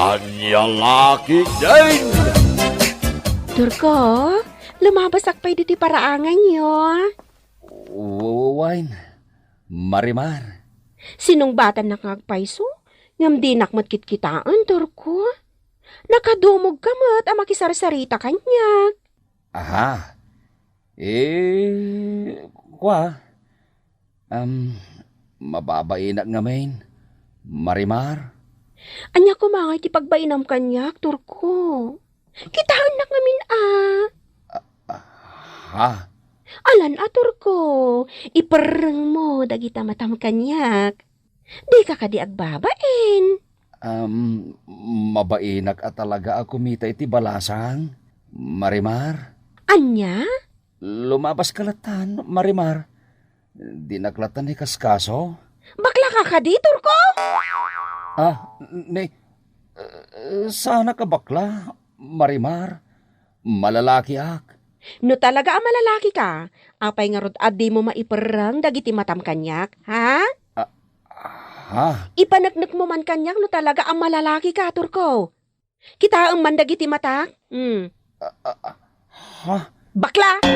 Anya laki din! Turko, lumabasak pa dito paraangan nyo. Wine, Marimar. Sinong bata nakagpaiso? Ngam di nakmat kitkitaan, Turko. Nakadumog ka mat ang makisarsarita kanya. Aha. Kwa? Mababainak nga main. Marimar. Anya ko mga ipagbainam kanya, Turko. Kitaan na ngamin Ha? Alan Turko, ipereng mo dagita matam kanyak. Di ka kadi agbabain. Mabainak at talaga ako mita iti balasang. Marimar. Anya? Lumabas kalatan, Marimar. Dinaklatan ni Kaskaso. Bakla ka kadi, Turko? Sana ka bakla, Marimar. Malalaki ak. No talaga ang malalaki ka, apay nga rod adi mo maiperang dagiti matam kanyak, ha? Ha? Ipanagnak mo man kanyak no talaga ang malalaki ka, Turko. Kita ang mandagiti matak? Ha? Bakla!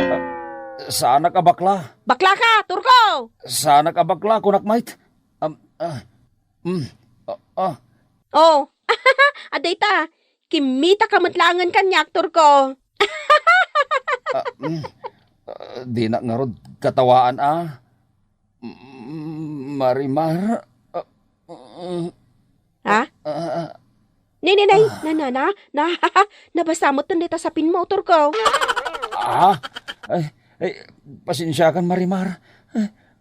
Sana ka bakla. Bakla ka, Turko! Sana ka bakla, kunakmait. Oh, aday ta, kimita ka matlangan kanyak, Turko. Di na nga rod katawaan Marimar. Ha? Nay, nabasamot na dita sa pinmo, Turko. Pasensya kan, Marimar.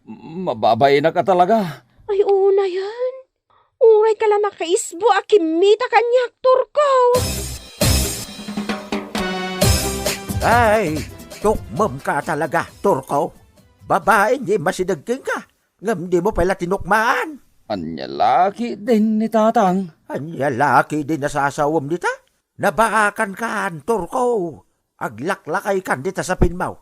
Mababay na ka talaga. Ay, una yan. Uray ka lang nakaisbo, akimita kanyak, Turko. Ay, tukmam ka talaga, Turko. Babae, di masidagking ka. Ngam di mo pala tinukmaan. Anya laki din ni tatang. Anya laki din nasasawam dita. Nabaakan kan, Turko. Aglaklakay kan dita sa pinmaw.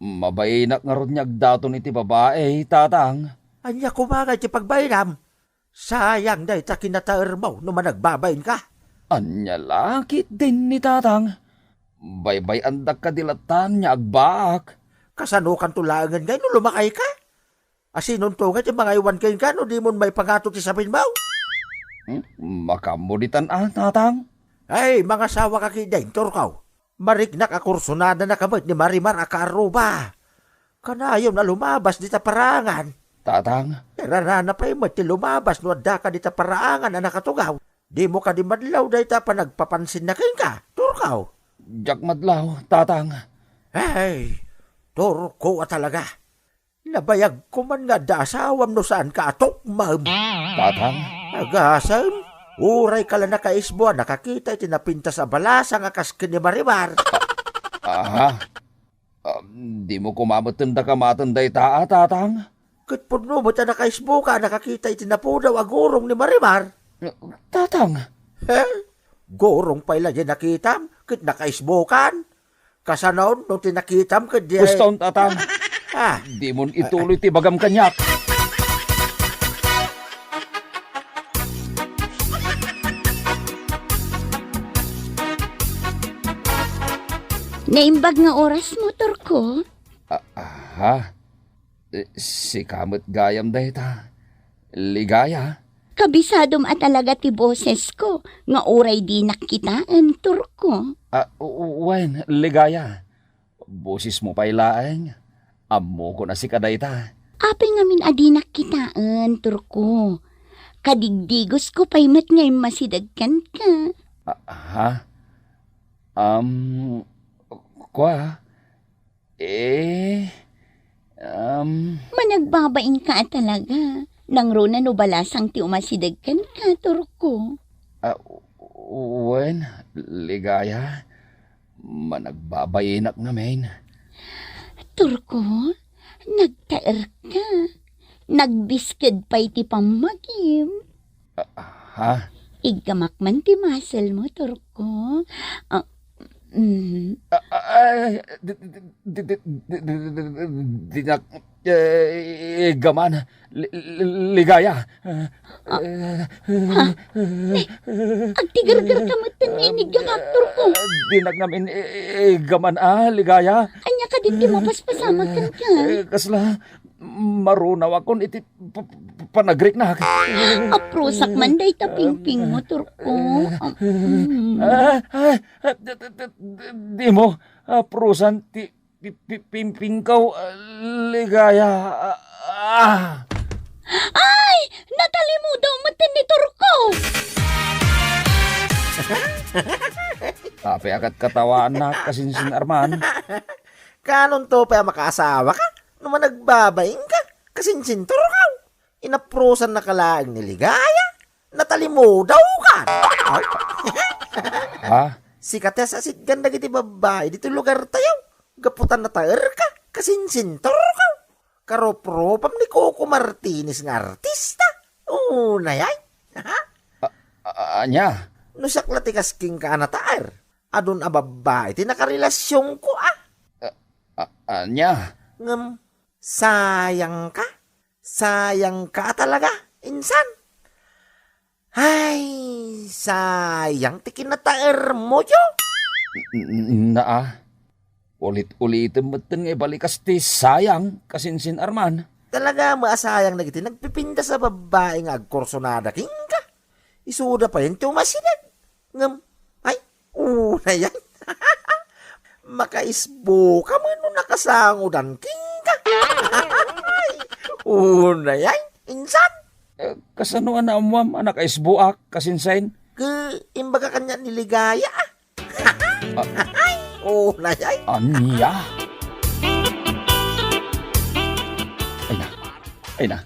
Mabainak nga ron niyag daton iti babae, tatang. Anya kumagay ti pagbainam. Sayang day ta kinataer mo no managbabain ka. Anya laki din ni tatang. Baybay andak kadilatan niya agbaak. Kasano kan tulangan ngay no lumakay ka? Asinon to nga ti mga iwan kayo ka no di mo may pangato ti sa pinmaw. Makamuditan tatang. Ay, mga sawa ka kiday, Turkaw. Marignak akursunada na kamot ni Marimar akaruba. Kanayon na lumabas di ta parangan. Tatang. Rarana pa imot ti lumabas no adda ka di ta parangan na nakatugaw. Di mo ka di madlaw day ta pa nagpapansin na kayo ka, Turkaw. Jak madlaw, tatang. Ay, Turko talaga. Nabayag ko man nga dasawam no saan ka atok, ma'am. Tatang. Agasam, uray ka lang nakaisbo, nakakita itinapinta sa balasa nga kaskin ni Marimar. Di mo kumamatanda ka matanday tatang. Kat puno mo ta nakaisbo ka, nakakita itinapudaw agurong ni Marimar. Tatang. Gurong pa ila dyan nakitam, kat nakaisbo kan. Kasanaon, nung tinakitam ka dyan. Gusto tatang. Di mo ituloy ti bagam kanyak. Naimbag nga oras mo, Turko. Si kamot gayam dahi ta. Ligaya. Kabisadom at talaga ti boses ko, nga oray di nakitaan, Turko. Wen, ligaya. Boses mo pailaeng. Amo ko na si kaday ta. Apay ngamin adi nakitaan, Turko. Kadigdigos ko pa'y mat ngay masidagkan ka. Kwa? Managbabain ka talaga. Nang rona no balasang ti umasidagkan ka, Turko. Wen, ligaya. Managbabayinak namin. Turko, nagtaer ka. Nagbisked pa'y ti pamagim. Igamak man ti muscle mo, Turko. gaman, ligaya. Agtigar-gar ka matan nga inigyak Turko. Dinag namin, gaman ligaya. Anya ka din di mapaspasama kan ka. Kasla, marunaw akon iti panagrik na. Aprusak man day tapingping mo Turko. Di mo, prusan, pimping kaw, ligaya. Ay! Natali mo daw matan ni Turko. Tapi akat katawaan na kasinsin Arman. Kanon to pa makaasawa ka? Naman nagbabaing ka? Kasinsin Turkaw. Inaprosan na kalaang ni ligaya. Natali mo daw ka. Ay, Ha? sikates asit ganda giti babae dito lugar tayo. Gaputan na taer ka. Kasinsin Turkaw. Karopropam ni Coco Martinez nga artista. Unayay. Anya? No saklati kasking ka na taer. Adun a babae ti nakarelasyon ko Anya? Ngam, sayang ka. Sayang ka talaga, insan. Ay, sayang ti kinataer mo yo. Naa? Ulit-ulitin mo nga ibalikas ti sayang kasinsin Arman. Talaga maasayang na giti nagpipinda sa babae nga agkursonada king ka. Isuda pa yun tumasinag. Ngam, ay, unay yan. Makaisbo ka mo nung nakasangudan king ka. Unay yan, insan. Kasanuan na amuam anak isbuak kasinsain. Imbaga kanya niligaya. Unay yan. Anya? Ay na. Ay na.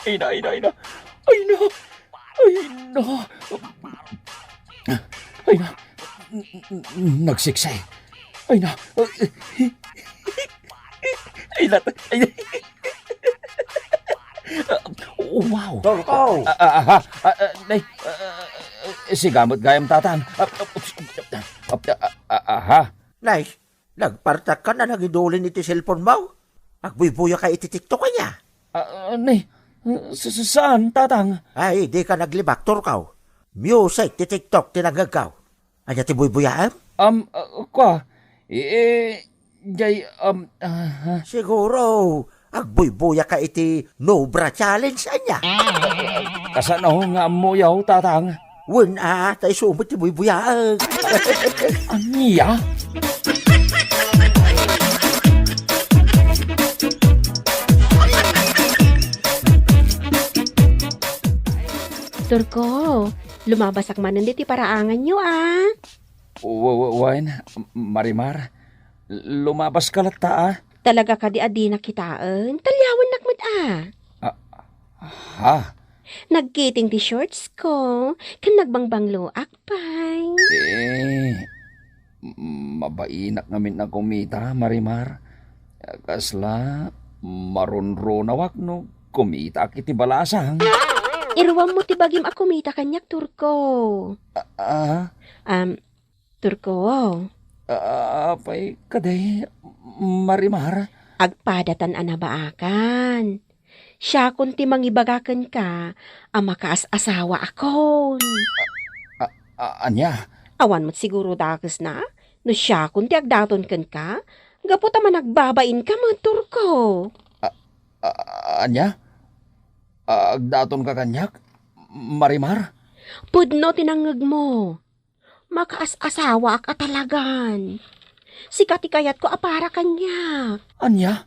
Ay na. Ay na. Ay na. Ay na. Ay na. Nagsiksay. Ay na. Ay na. Ay na. Wow. Turko. Nay. Sigamot gayam tatang. Aha. Nay, nagpartak ka na nagidulin iti cellphone mo. Agbuy-buya ka iti TikTok kanya. Nay. Saan tatang? Ay, di ka naglibak, Turkaw. Music ti TikTok tinagagaw. Anya ti buy-buyaan? Kwa. Jay, Siguro, agbuy-buya ka iti no bra challenge anya. kasano nga amuyaw tatang? Wen tayo sumot ti buy-buyaan. Aniya? Turko, lumabasak man hindi ti paraangan nyo Wen, Marimar, lumabas ka lata Talaga ka di adi nakitaan, talyawan nakmat Ha? Nagkiting ti shorts ko, kan nagbangbanglo akpay. Mabainak ngamin na kumita, Marimar. Kasla, marunronawak no, kumita kiti balasang. Irwam mo ti bagim akumita kanyak, Turko. Turko, Apay kaday, Marimar. agpadatan anabaakan. Siya kun ti mangibagakan ka, makaas asawa akon. Anya? Awan mo't siguro dakas na, no siya kun ti agdaton kan ka, gapo ta man nagbabain ka mo, Turko. Anya? Agdaton ka kanyak, Marimar? Pudno tinangag mo. Makaas asawa ak atalagan. Sikati kayat ko apara kanya. Anya?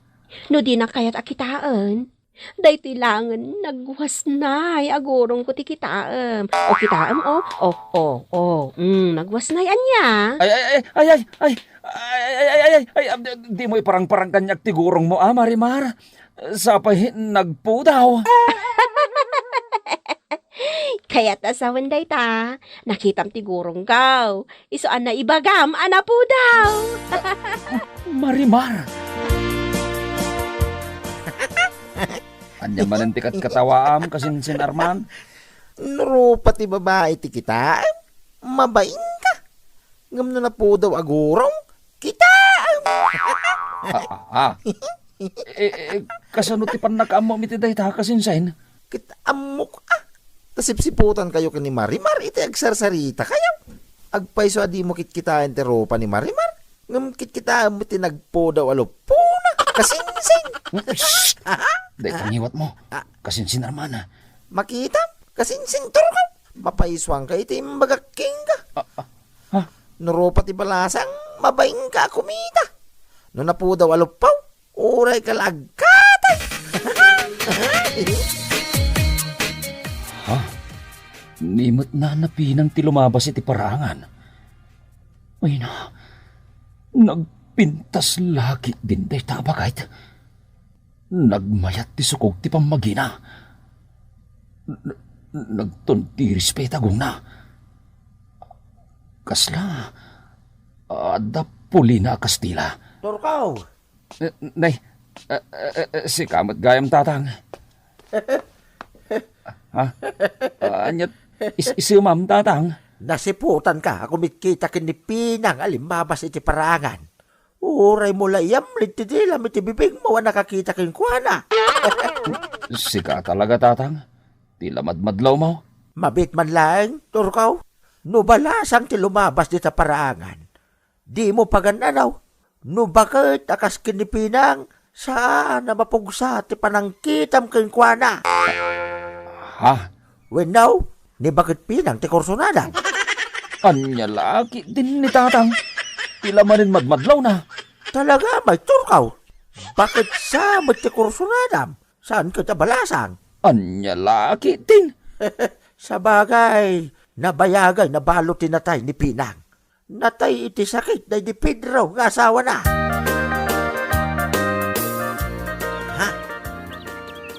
No di na kayat akitaan. Day tilangan nagwas na agurong ko ti kitaam. O kitaam nagwas na anya. Di mo iparang-parang kanyak tigurong mo, Marimar. Sapay, nagpudaw. Kaya't asawan day ta. Nakitam ti gurong gaw. Isoan na ibagam, ana po daw. Marimar. Anya manantikat katawaam kasinsin Arman. Nuro pati babae ti kita. Mabaing ka. Ngam na po daw agurong. Kita. Kasano ti pan nakaamo mi ti dayta kasinsain? Kit amok Tasipsiputan kayo ka ni Marimar, iti agsarsarita kayo. Agpaiso adi mo kitkitaan ti ropa ni Marimar. Ngam kitkitaan mo tinagpo daw alupuna. Kasinsing. Day pangiwat mo. Kasinsin armana. Makita, kasinsing turo ka. Mapaiswang ka iti mbagaking ka. Nuropa ti balasang, mabaing ka kumita. No napo daw alupaw, uray ka lagkatay. Nimot na napinang ti lumabas iti parangan. Ay na, nagpintas lagi din day tabagayt. Nagmayat ti sukog ti pamagina. Nagtunti respetagong na. Kasla, ada puli na Kastila. Turkaw. Nay, si kamat gayam tatang. Anyat, isumam tatang. Nasiputan ka, ako mitkita kinipinang alimbabas iti parangan. Uray mo layam, litidila, mitibibig mo, nakakita kin kuwana. Sika talaga tatang. Tila madmadlaw mo. Mabit man lang, Turkaw. No balasang ti lumabas di sa parangan. Di mo pagananaw. No bakit akas kinipinang saan na mapugsa ti panangkitam kin kuwana. Ha? When now, ni bakit pinang ti kursunadan? Anya laki din ni tatang. Tila manin madmadlaw na. Talaga may Turkaw. Bakit sa ti kursunadam? Saan ka balasang? Anya laki din. Sa bagay, nabayagay na balot tinatay ni Pinang. Natay iti sakit na di Pedro nga asawa na. Ha?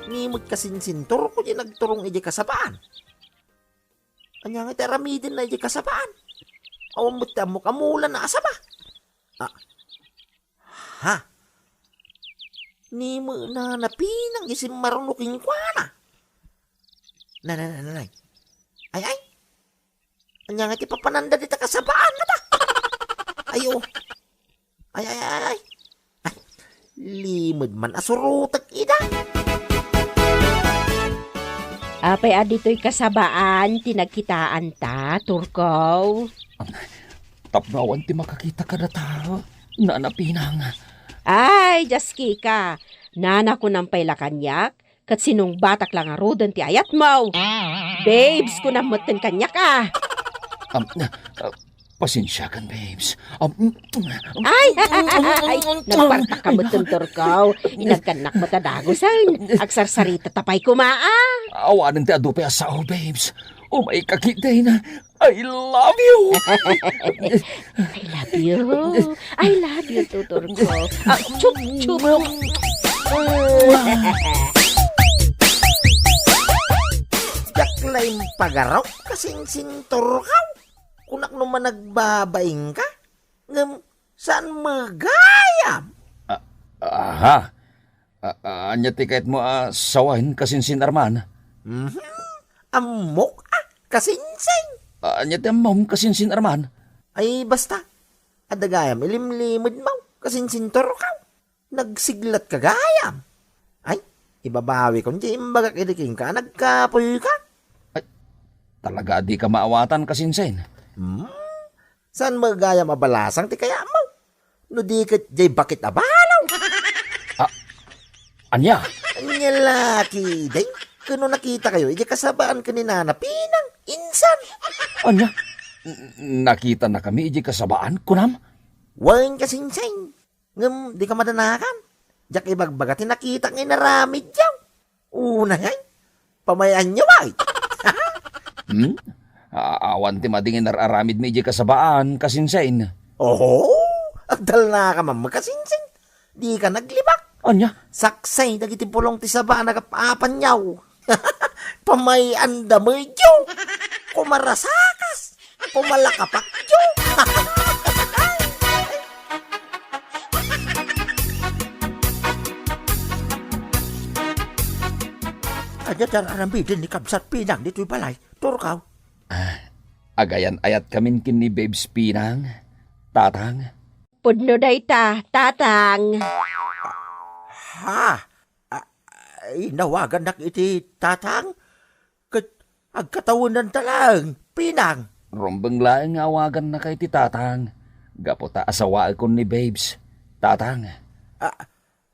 Nimot kasinsintor ko di nagturong iti kasabaan. Anya nga itaramidin na iti kasabaan. Awang mo kamulan na asaba. Ha? Ni mo na napinang isim marunuking kwa na. Nanay. Ay. Anya nga ti papananda dita kasabaan na ta. Ayo. Ay. Limod man asurutak ida. Apay adito'y kasabaan, tinagkitaan ta, Turkaw. Tapnawan ti makakita ka na tao. Nanapinang. Ay, jaski ka. Nana ko ng pailakanyak, kat sinong batak lang arudan ti ayat mo. Babes, ko na mutin kanyak ah. Pasensya kan, babes. Ay, nagpartak ka mutin, Turkaw. Inagkanak mo tadagosan. Agsarsarita tapay kumaa. Awanan ti adupe asaw, babes. Umay kakitay na. I love you. I love you too, Turkaw. Chup. Jaklaim pagaraw kasing sinturkaw. Kunak naman nagbabaing ka. Ngam, saan magayam? Aha. Anya ti kahit mo sawahin kasinsin arman. Amok kasinsing. Anya ti amam kasinsin arman. Ay basta. Adagayam ilimlimod mo. Kasinsinturkaw. Nagsiglat ka gayam. Ay, ibabawi kung di imbagak idiking ka. Nagkapoy ka. Talaga di ka maawatan kasinsin. Saan magaya mabalasang ti kaya mo? No di kat jay bakit abalaw? Anya? Anya laki, day. Kano nakita kayo, iji kasabaan ka ni Nana Pinang, insan. Anya? Nakita na kami, iji kasabaan, kunam? Wain kasinsing. Ngam, di ka madanakan. Diyak ibagbagatin nakita ng inaramid yaw. Una yan, pamayan nyo ay. Awan ti madingin nararamid mi iji kasabaan, kasinsain. Oho, agdal na ka mamagkasinsing. Di ka naglibak. Anya? Saksay, nagiti pulong ti saba nagapapan yaw. Pamayan da medyo. Kumarasakas. Kumalakapak yo. Adya dyan arambidin ni Kabsat Pinang dito'y balay. Turkaw. Agayan ayat kamin kin ni Babes Pinang, tatang. Pudno day ta, tatang. Ha? Inawagan nak iti tatang? Agkatawunan talang, pinang. Rombeng laeng awagan na kay ti tatang. Gapo ta asawa ko ni babes. Tatang.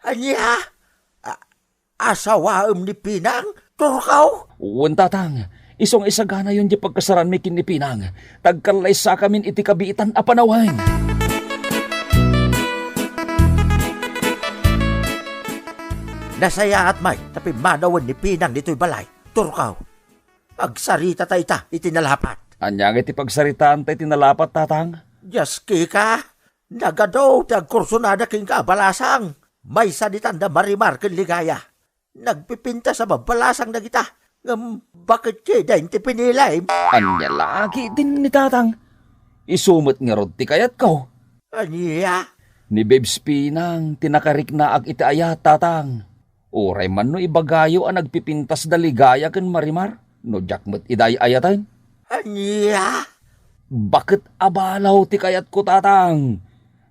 Anya? Asawaam ni pinang? Turkaw? Uwan tatang. Isong isagana yun di pagkasaran mi kin ni pinang. Tagkalay sa kamin iti kabiitan a panawang. Nasaya at may, tapi manawan ni pinang dito'y balay. Turkaw. Agsarita ta ita, itinalapat. Anyang iti pagsaritaan tayo tinalapat tatang. Yaski ka, nagadaw kursunada king kabalasang. May sanitan da marimar kin ligaya. Nagpipinta sa babalasang na kita. Bakit kaya ti pinilay? Anya lagi din ni tatang. Isumot nga rod ti kayat ko. Anya? Ni babes pinang tinakarik na ag iti ayat tatang. Uray man no ibagayo ang nagpipintas da ligaya kin marimar. No jakmet iday ayatan. Anya? Bakit abalaw ti kayat ko tatang?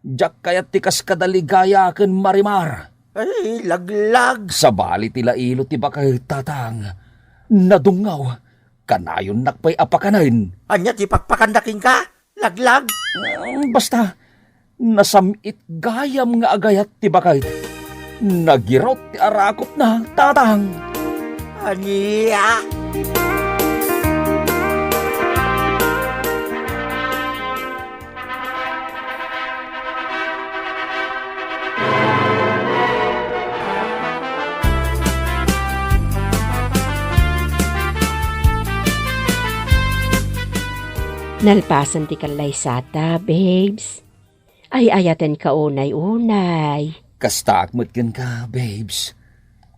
Jak kayat ti kas kadaligaya ken marimar. Ay, laglag. Sa bali tila ilo ti bakay tatang. Nadungaw. Kanayon nakpay apakanan. Anya ti pakpakandaking ka? Laglag. Basta, nasamit gayam nga agayat ti bakay. Nagirot ti arakot na tatang. Anya? Nalpasan ti kalay sata, babes. Ay ayatan ka unay-unay. Kasta akmet ken ka, babes.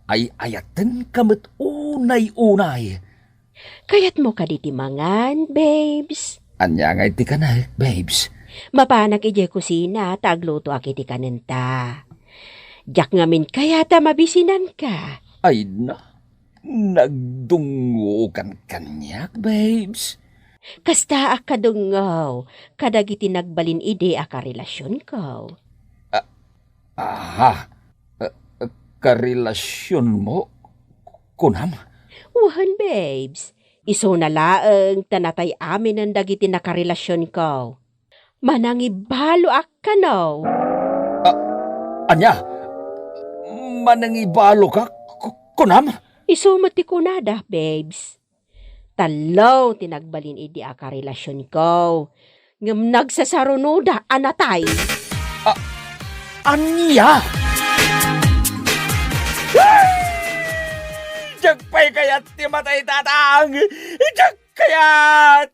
Ay ayatan kamet unay-unay. Kayat mo ka diti mangan, babes. Anya nga iti ka na, babes. Mapanak ije kusina, tagluto ak iti kanenta. Jak ngamin kaya ta mabisinan ka. Ay na, nagdungo kan kanyak, babes. Kasta ak kadungaw, kadagiti nagbalin ide ak relasyon ko. Aha, karelasyon mo, kunam? Uhan, babes. Iso na laeng tanatay amin ang dagiti nakarelasyon ko. Manangibalo ak kanaw. Anya, manangibalo ka, kunam? Iso mati kunada, babes. Talaw tinagbalin idi aka relasyon ko. Ngam nagsasarunoda anatay. Anya? Diyak pa'y kayat ti matay tatang! Diyak kayat!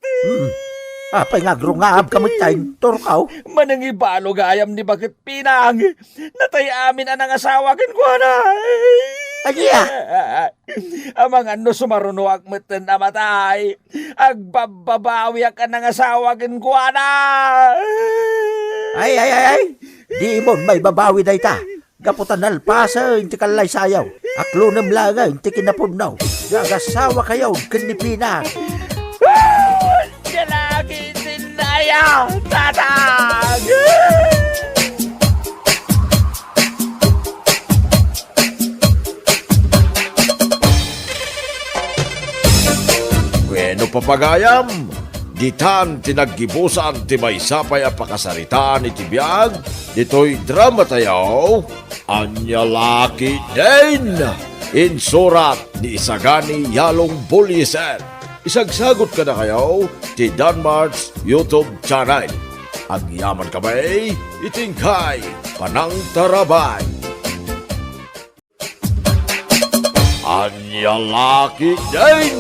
Apay nga grungab kamit tayo, turkaw. Manangibalo gayam ni bakit pinang. Natay amin anang asawa kin ko na. Anya? Amang ano sumaruno akmeten na matay. Agbababawi ak anang asawa kin ko na. Ay. Di mo may babawi day ta. Gaputan nalpasa, inti kalay sayaw. Aklunem laga, inti kinapunaw. Gagasawa kayaw, kinipinang. Lalaki sinaya, tatang! Bueno papagayam, ditan tinaggibusan ti may sapay a pakasaritaan iti biyag, dito'y drama tayaw, Anya Laki din! Insurat ni Isagani Yalong Buliser. Isagsagot ka na kayo ti Danmar's YouTube channel. Ang yaman kamay, itingkay, panang tarabay. Anya Laki din!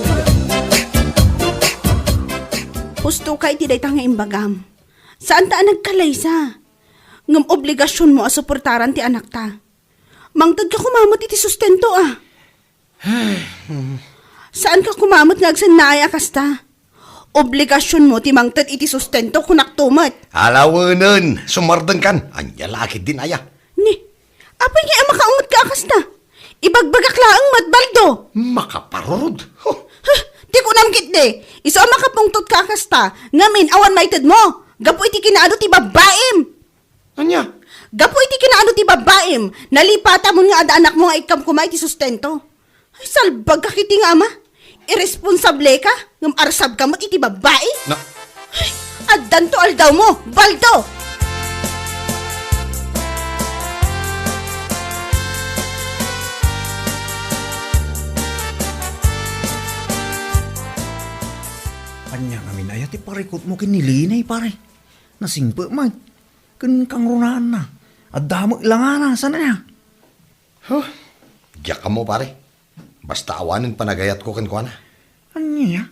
Husto ka iti dayta nga imbagam. Saan ta nagkalaysa? Ngam obligasyon mo a suportaran ti anak ta. Mangtad ka kumamot iti sustento ah. Saan ka kumamot nga agsanaya kasta? Obligasyon mo ti mangtad iti sustento kunak tumat. Alawanan, sumardeng kan. Anya laki din aya. Ni, apay nga makaungot ka kasta? Ibagbagak laang matbaldo. Makaparod. Huh. Di ko namkit de. Iso makapungtot ka kasta. Ngamin awan maited mo. Gapo iti kinaado ti babaim. Anya? Gapo iti kinaano ti babaim, nalipata mo nga ada anak mo nga ikam kumay ti sustento. Ay, salbag ka kiti nga ama. Irresponsable ka, ngam arsab ka mo iti babae. Na, Addan to aldaw mo, baldo! Anya namin ay ati parikot mo kinilinay pare. Nasingpa man. Kan kang runaan na. At damo ilangan na. Sana niya? diyak ka mo pare. Basta awanin panagayat ko kan kuana. Anya?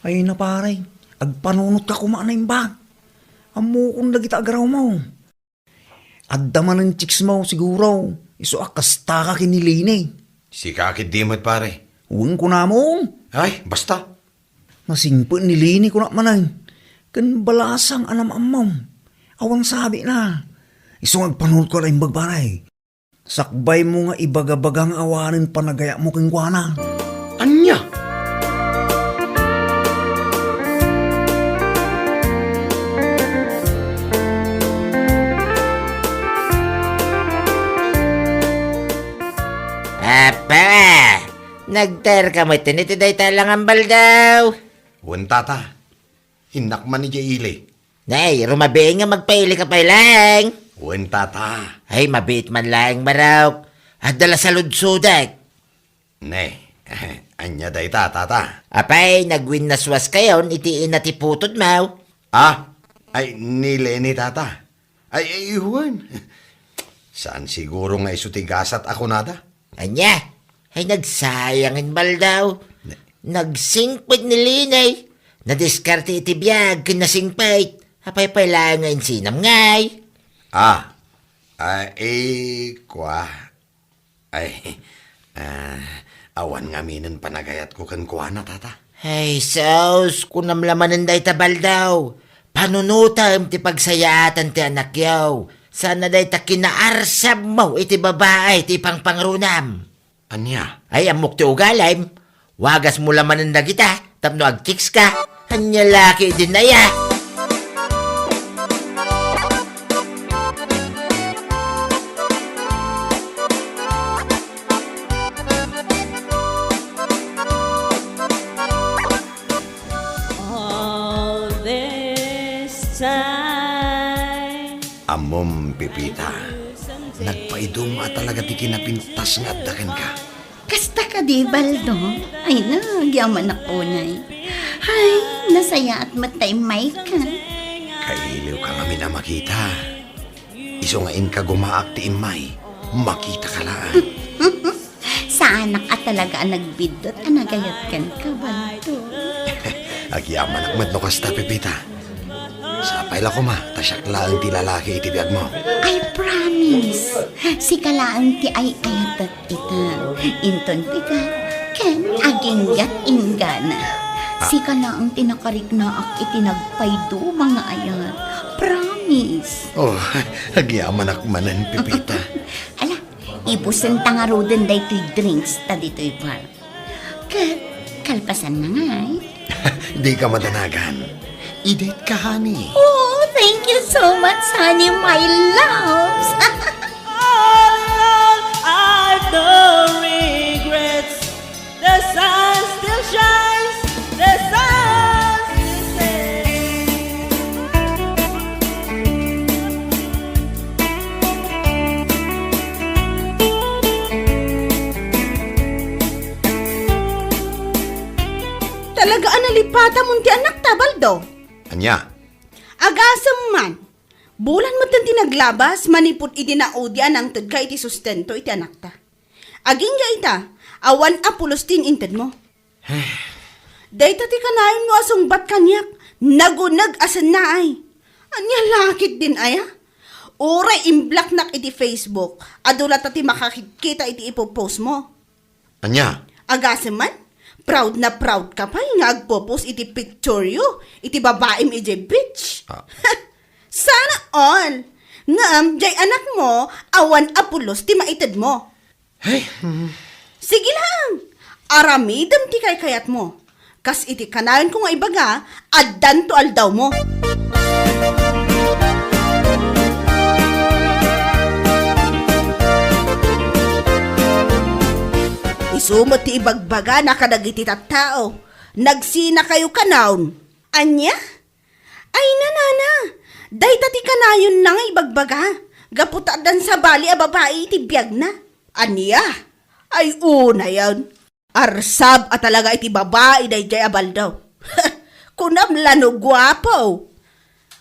Ay na pare. Agpanunot ka kumaan na imbag. Amo kung lagi agaraw mo. At daman ng chicks mo siguro. Iso akasta ka kinilinay. Si kakit dimot pare. Uwing ko na mo. Ay, basta. Nasingpa nilini ko na manan. Kan balasang anam amaw. Awang sabi na. Iso agpanunot ko na imbag pare. Sakbay mo nga ibagabagang awanin panagaya mo kang kuana. Anya? Apa! Nagter ka mo tinitiday talang ang baldaw. Wan tata. Inak man ni Jaili. Nay, rumabi nga magpaili ka pa lang. Wan tata. Ay, mabit man lang maraw. At dala sa ludsudak. Ne, anya day tata. Apay, nagwin naswas kayon, itiin na tiputod mau. Ah, ay nile ni tata. Ay, Juan. Saan siguro nga isutigasat ako nada? Anya, ay nagsayangin baldaw. Nagsingpit ni Linay. Nadiskarte iti biyag, kinasingpit. Apay pailangan sinam ngay. Ah, kwa. Awan nga minin panagayat ko kan kuana tata. Ay, sus, kunam lamanan day tabal daw. Panunutam ti pagsayatan ti anak yaw. Sana day ta kinaarsab mo iti babae ti pangpangrunam. Anya? Ay, amok ti ugalim. Wagas mo lamanan na kita, tapno agtiks ka. Anya laki din na ya. Amom, Pipita. Nagpaiduma talaga ti kinapintas nga dakan ka. Kasta ka di, Baldo? Ay na, yaman ako na. Ay, nasaya at matay may ka. Kailiw ka kami na makita. Iso nga in ka gumaak ti imay. Makita ka lang. Sa anak at talaga ang nagbidot, anagayat kan ka, Baldo. Agyaman akmat no kasta, Pipita. Sapay la ko ma, tasyak lang ti lalaki iti biyag mo. I promise. Si kalaan ti ay ayatat ita. Inton pika, ken aginggat ingana. Si kalaang tinakarik na ak itinagpaydo mga ayat. Promise. Oh, agyaman akmanan, Pipita. Ala, ibusan tangaroden day to'y drinks ta dito'y bar. Kat, kalpasan na nga eh. Di ka madanagan. I-date ka, honey. Oh, thank you so much, honey, my loves. I've no regrets. The sun still shines. The sun still stays. Talaga analipata mo ti anak ta, Baldo. Anya? Agasam man. Bulan mo tan tinaglabas, manipot iti na udyan ang tudka iti sustento iti anak ta. Aging ga ita, awan apulos tin inted mo. Dayta ti kanayon mo asong bat kanyak, nagunag asan na ay. Anya lakit din ay ha? Uray imblak nak iti Facebook, adula ta ti makakita iti ipopost mo. Anya? Agasam man, proud na proud ka pa nga agpo-post iti picture you, iti babaim iti bitch. Ah. Sana all. Ngam, jay anak mo, awan apulos ti maitid mo. Hey, Sige lang, aramidam ti kay kayat mo. Kas iti kanayon ko nga ibaga, addan to aldaw mo. Isumot ti ibagbaga na kadagiti tattao. Nagsina kayo kanaon. Anya? Ay nanana, dayta ti kanayon na nga ibagbaga. Gaputadan sa bali a babae iti biyag na. Anya? Ay una yan. Arsab at talaga iti babae day jay abal daw. Kunam lano gwapo.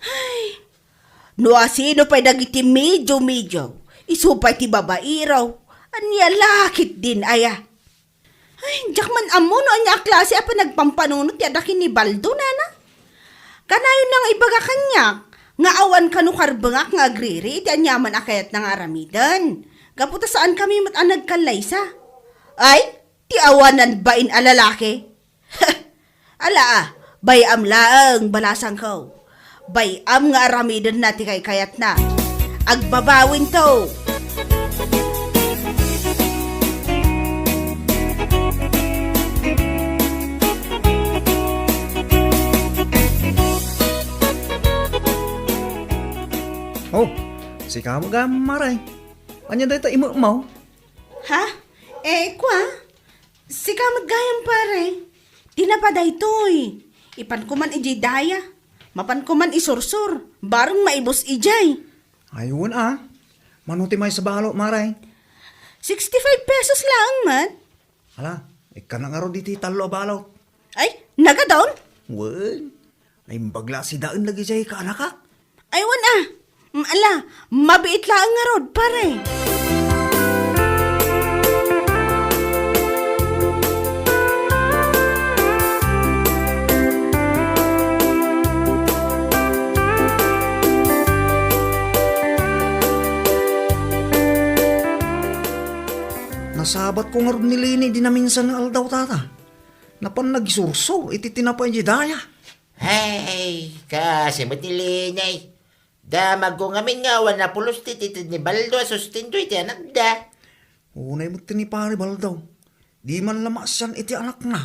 Ay, no asino pa'y dagiti medyo. Isupay ti babae raw. Anya lakit din aya. Ay, jakman amo no anya klase apa nagpampanunot ti adakin ni Baldo nana. Kanayon nang ibaga kanya. Nga awan kanu karbengak nga agriri ti anyaman akayat ng aramidan. Gaputa saan kami matanag kalaysa. Ay, ti awanan bain alalaki. Ala bayam laang balasang ko. Bayam nga aramidan na ti kay kayat na. Agbabawin to. Oh, si kamo gamaray. Anya dahi ta imo mo? Ha? Kwa? Si kamag gayam pare. Tinapaday to'y. Ipan ko man ijay daya. Mapan ko man isursur. Barong maibos ijay. Ayun Manuti may sa balo, maray. 65 pesos lang, man. Ala, ika na nga ro diti talo balo. Ay, nagadon? Wen, ay bagla si daan lagi jay ka anak ka. Aywan Ala, mabiit lang nga rod, pare. Nasabat ko nga ron ni Lini di na minsan nga aldaw tata. Napan nagsurso, iti tinapay di daya. Hey, kasi matilinay. Damag ko ngamin nga, wana pulos tititid ni Baldo, sustindo iti anak da. Unay mo tinipari baldaw. Di man lamasyan iti anak na.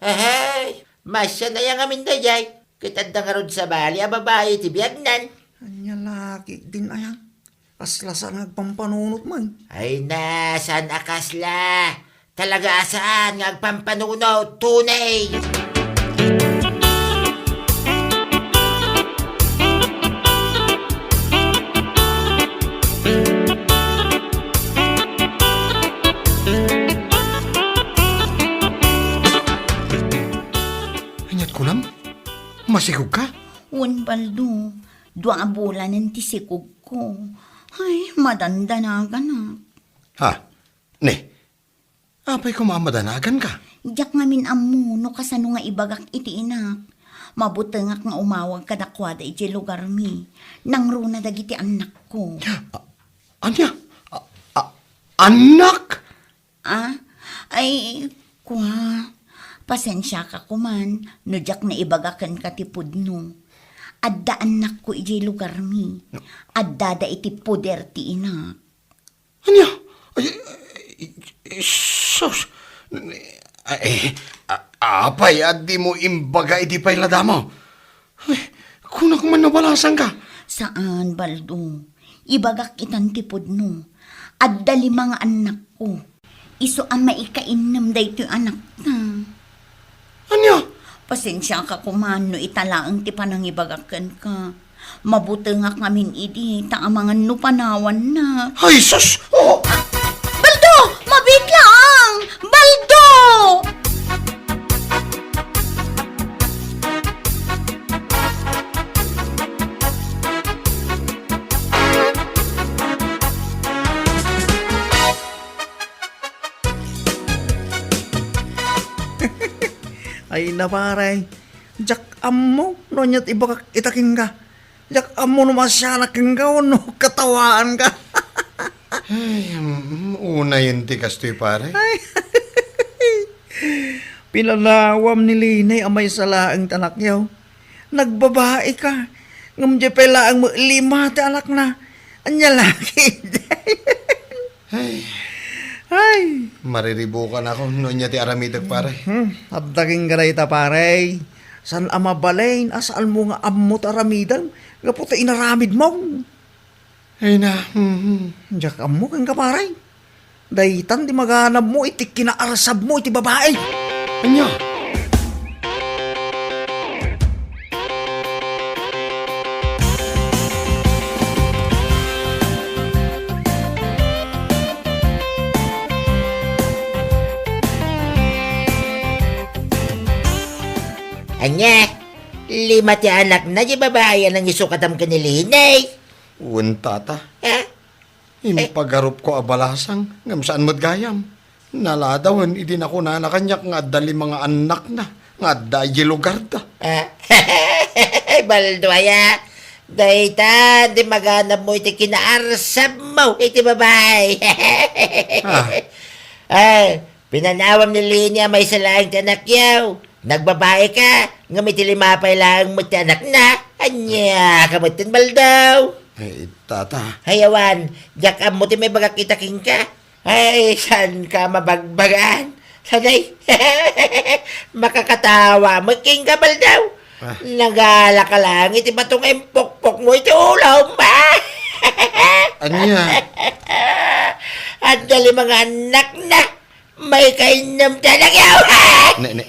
Hey, masya na yang amin da jay. Kitad na nga rod sa bali, a babae iti biyagnan. Anya laki din ayan. Aslasan nagpampanunot man. Ay na, saan akasla? Talaga saan ngagpampanunaw, tunay. Masigog ka? Un Baldo, dua bulan ang tisikog ko. Ay, madandanagan na. Ha? Ne? Apay kumamadanagan ka? Diyak ngamin amu, no kasano nga ibagak iti inak. Mabutengak nga umawag kadakwada iti lugar mi. Nang runa dagiti anak ko. Anya? Anak? Ay, kwa. Pasensya ka kuman, no diyak na ibagakan katipod no. Adda anak ko iti lugar mi. Adda da iti poder ti inak. Anya? Sus. Apay, at di mo imbaga iti paylada mo. Ay, kung man nabalasan ka. Saan, Baldo? Ibagak itan tipod no. Adda limang anak ko. Iso ang maikainam da ito anak na. Anya? Pasensya ka kuman no italaang ti panangibagakan ka. Mabuti nga kamin idi, ta mga nupanawan na. Ay, sus! Oh! Baldo! Mabit lang! Baldo! Ay naparay. Jak amo, no nyat ibagak itaking ka. Jak amo no masyanak kang ka, no katawaan ka. Ay, una yun ti kastoy pare. Pinalawam ni Linay amay salaang tanak yaw. Nagbabae ka. Ngamdya pala ang lima ti anak na. Anya laki. Ay. Mariribukan ako no niya ti aramidag pare. Abdaging garay ta pare. San ama balayn, asal mo nga amot aramidan. Gaputa inaramid mo. Ay na. Diyak amo kang ka pare. Daytan di maganap mo iti kinaarsab mo iti babae. Anya? Anya, 5 ti anak na di babae ang isukatam ka ni Linay. Uwan, tata. Ha? Impagarup ko abalasang, ngam saan mo't gayam. Naladawan, idin ako nanakanyak nga dali mga anak na, nga dayi lugar da. Baldoya, dayta, di maganap mo iti kinaarsab mo iti babae. Ay, pinanawam ni Linya may salaing tanak yaw. Nagbabae ka, nga may tilimapay lang mo ti anak na. Anya, kamutin baldaw. Eh, tata. Hayawan, jakam mo ti may bagakitaking ka. Ay, saan ka mabagbagaan? Sanay, makakatawa mo king kabal daw. Nagala ka lang, iti batong impokpok mo iti ulaw ba? Anya? At dali mga anak na, may kainam talag yaw. Ne.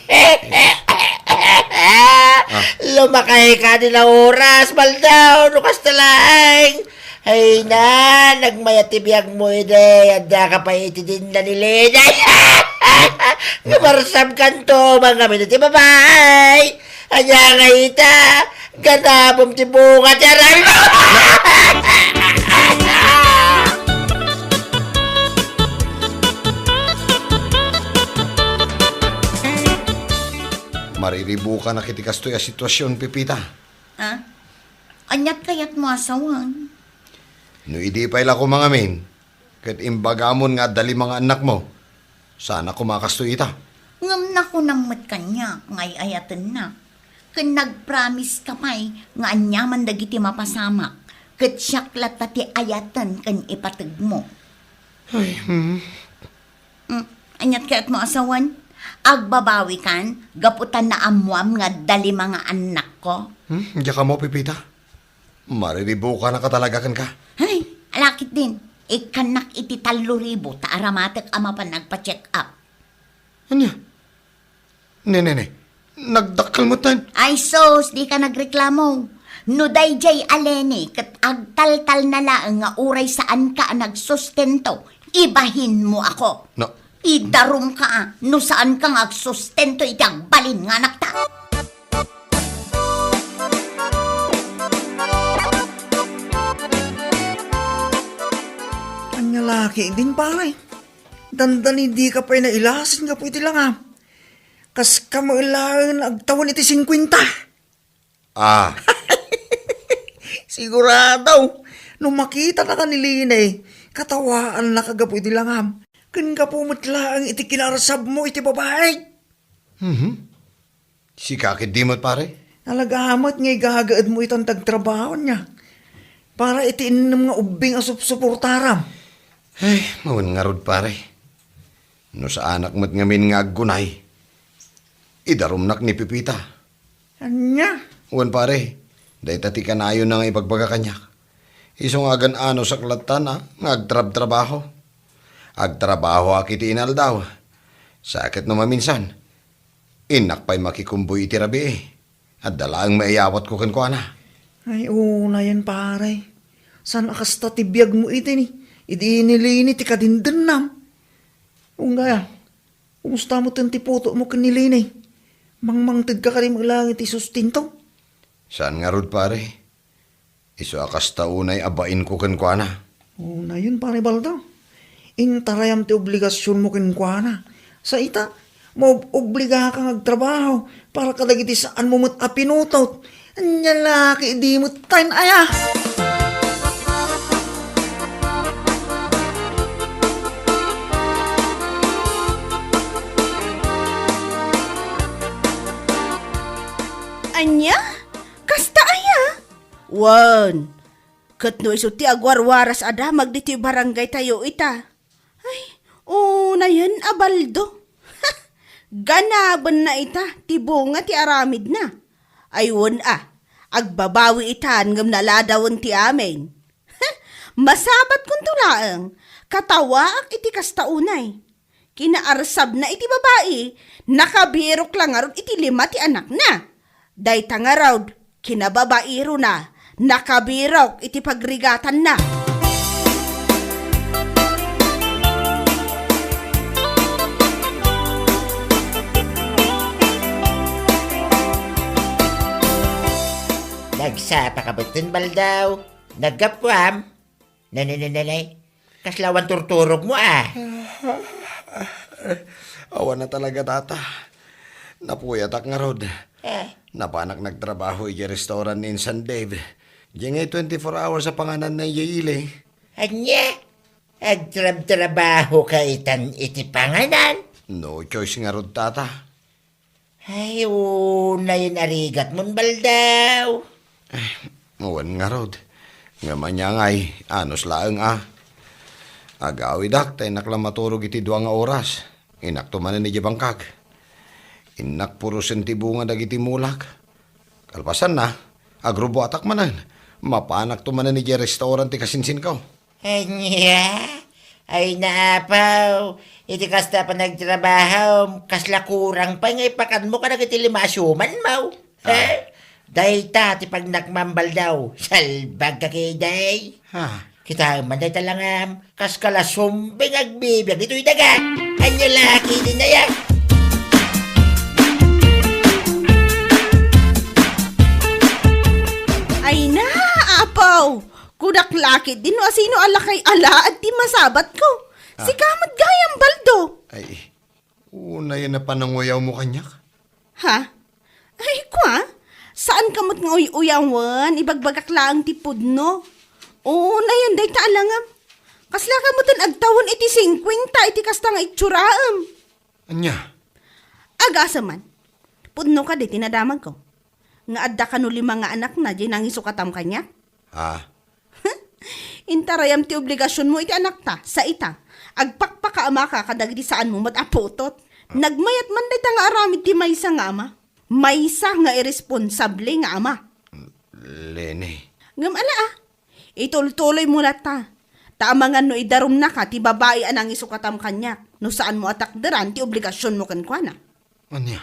Lumakay ka din na oras, baldaw, nukas talaing. Ay na, nagmayatibiyag mo ide, adda ka pa iti din na nilina. Numarsam kanto, mga minuti babay. Anya nga ita, ganabom ti bunga tiyaran mo. Mariribukan na kitikas to'y sitwasyon, Pipita. Anyat kayat mo asawan. No idi pa ila ko mga min, kat imbagamon nga dali mga anak mo. Sana kumakasto ita. Ngam na ko namot kanya, ngay ayatan na. Kung nag-promise ka pa'y, nga anya man dagiti mapasamak. Kat siyaklat tati ayatan kan ipatag mo. Anyat kayat mo asawan? Agbabawi kan, gaputan na amuam nga dali mga anak ko. Diya ka mo, Pipita. Mariribukan na ka talaga kan ka. Ay, alakit din. Ikanak iti 3,000 ta aramatek ama pa nagpa-check up. Anya? Ne. Nagdakal mo tan. Ay sos, di ka nagreklamo. No dayjay aleni, kat agtal-tal na laang nga uray saan ka nagsustento, ibahin mo ako. No. Idarum ka, no saan ka nagsustento itang balin nga nakta. Anya laki din pare. Dandan hindi ka pa nailasin ka po iti lang ha. Kas ka mo ilang agtawan iti 50. Sigurado. Nung makita na ka ni Linay, katawaan na kagapo iti lang ha. Kan ka po matlaang iti kinarasab mo iti babae. Si kakit di mo't pare. Nalagamat nga'y gagaad mo itang tagtrabaho niya. Para iti inam nga ubing asup-suportaram. Ay, mawan nga rod pare. No sa anak mo't ngamin nga aggunay. Idarumnak ni Pipita. Anya? Uwan pare, dahi tati ka na ayon na nga ipagbaga kanyak. Isong agan ano sa klatan nga agtrab-trabaho. Agtrabaho akiti inal daw. Sakit no maminsan. Inak pa'y makikumboy iti rabi eh. At dalaang maiyawat ko kankwa na. Ay, una yan pare. San akasta tibiyag mo iti ni? Idi nilini ti kadindennam. Ungaya, kumusta mo tanti puto mo kanilini? Mangmangtid ka rin maglang iti sustinto? Saan nga rod pare? Iso akasta unay abain ko kankwa na. Una yun pare baldaw. Intarayam ti obligasyon mo kinkwana. Sa ita, mo obliga kang agtrabaho para kadagiti saan mo mo't apinutot. Anya laki, di mo't tayo aya. Anya? Kasta aya? Wan. Kat no iso ti agwarwaras ada magditi barangay tayo ita. Ay, na yan abaldo. Ganaban na ita, ti bunga ti aramid na. Ayun agbabawi itan ngam naladawon ti amin. Masabat kung tulaang, katawaak iti kastaunay. Kinaarsab na iti babae, nakabirok lang arod iti 5 ti anak na. Dayta nga raw, kinababairo na, nakabirok iti pagrigatan na. Nagsapa ka batin baldaw. Nagkapwam. Nanay. Kaslawan turturog mo Awan na talaga, tata. Napuyatak nga rod. Napanak nagtrabaho iya restaurant in San Dave. Diyan ngay 24 hours sa panganan na iya. Anya? Agtrab-trabaho ka iti panganan? No choice nga rod, tata. Ay, una yun arigat mon baldaw. Awan nga rod. Nga manyangay, anos laeng Agawi dak, tay naklamatulog iti 2 nga oras. Inak tumanan ni bangkag. Inak puro sentibunga dagiti mulak. Kalpasan na, agrubo atak manan. Mapanak tumanan ni restaurant ti kasinsin ko. Anya? Ay naapaw. Iti kasta pa nagtrabaho, kasla kurang pa nga ipakan mo ka nagiti 5 asyuman mo. Dayta, ti pag nakmambal daw, salbag ka kay day. Kita man day talangam, kas kalasumbing agbibig, ito'y daga. Anya laki din na yan. Ay na, apaw! Kudak lakit din o sino alakay ala at di masabat ko. Si kamat gayang baldo. Ay, una yan na pananguyaw mo kanyak. Ha? Ay, kwa? Saan kamot nga uyawan? Ibagbagak lang tipod, no? Oo, na yun, day taalangam. Kasla kamotan agtawon iti 50, iti kasta nga itsuraam. Anya? Agasa man. Pudno ka di, tinadamag ko. Nga adda ka no 5 nga anak na, di nang isukatam kanya. Intarayam ti obligasyon mo iti anak ta, sa ita. Agpakpaka ama ka kadagdi saan mo mataputot. Nagmayat man day ta nga aramid ti maysa nga ama. Maysa nga irresponsable nga ama. Lene. Ngam ala itultuloy mo na ta. Taamangan no idarum na ka, ti babae anang isukatam kanya. No saan mo atakderan, ti obligasyon mo kankwana. Anya?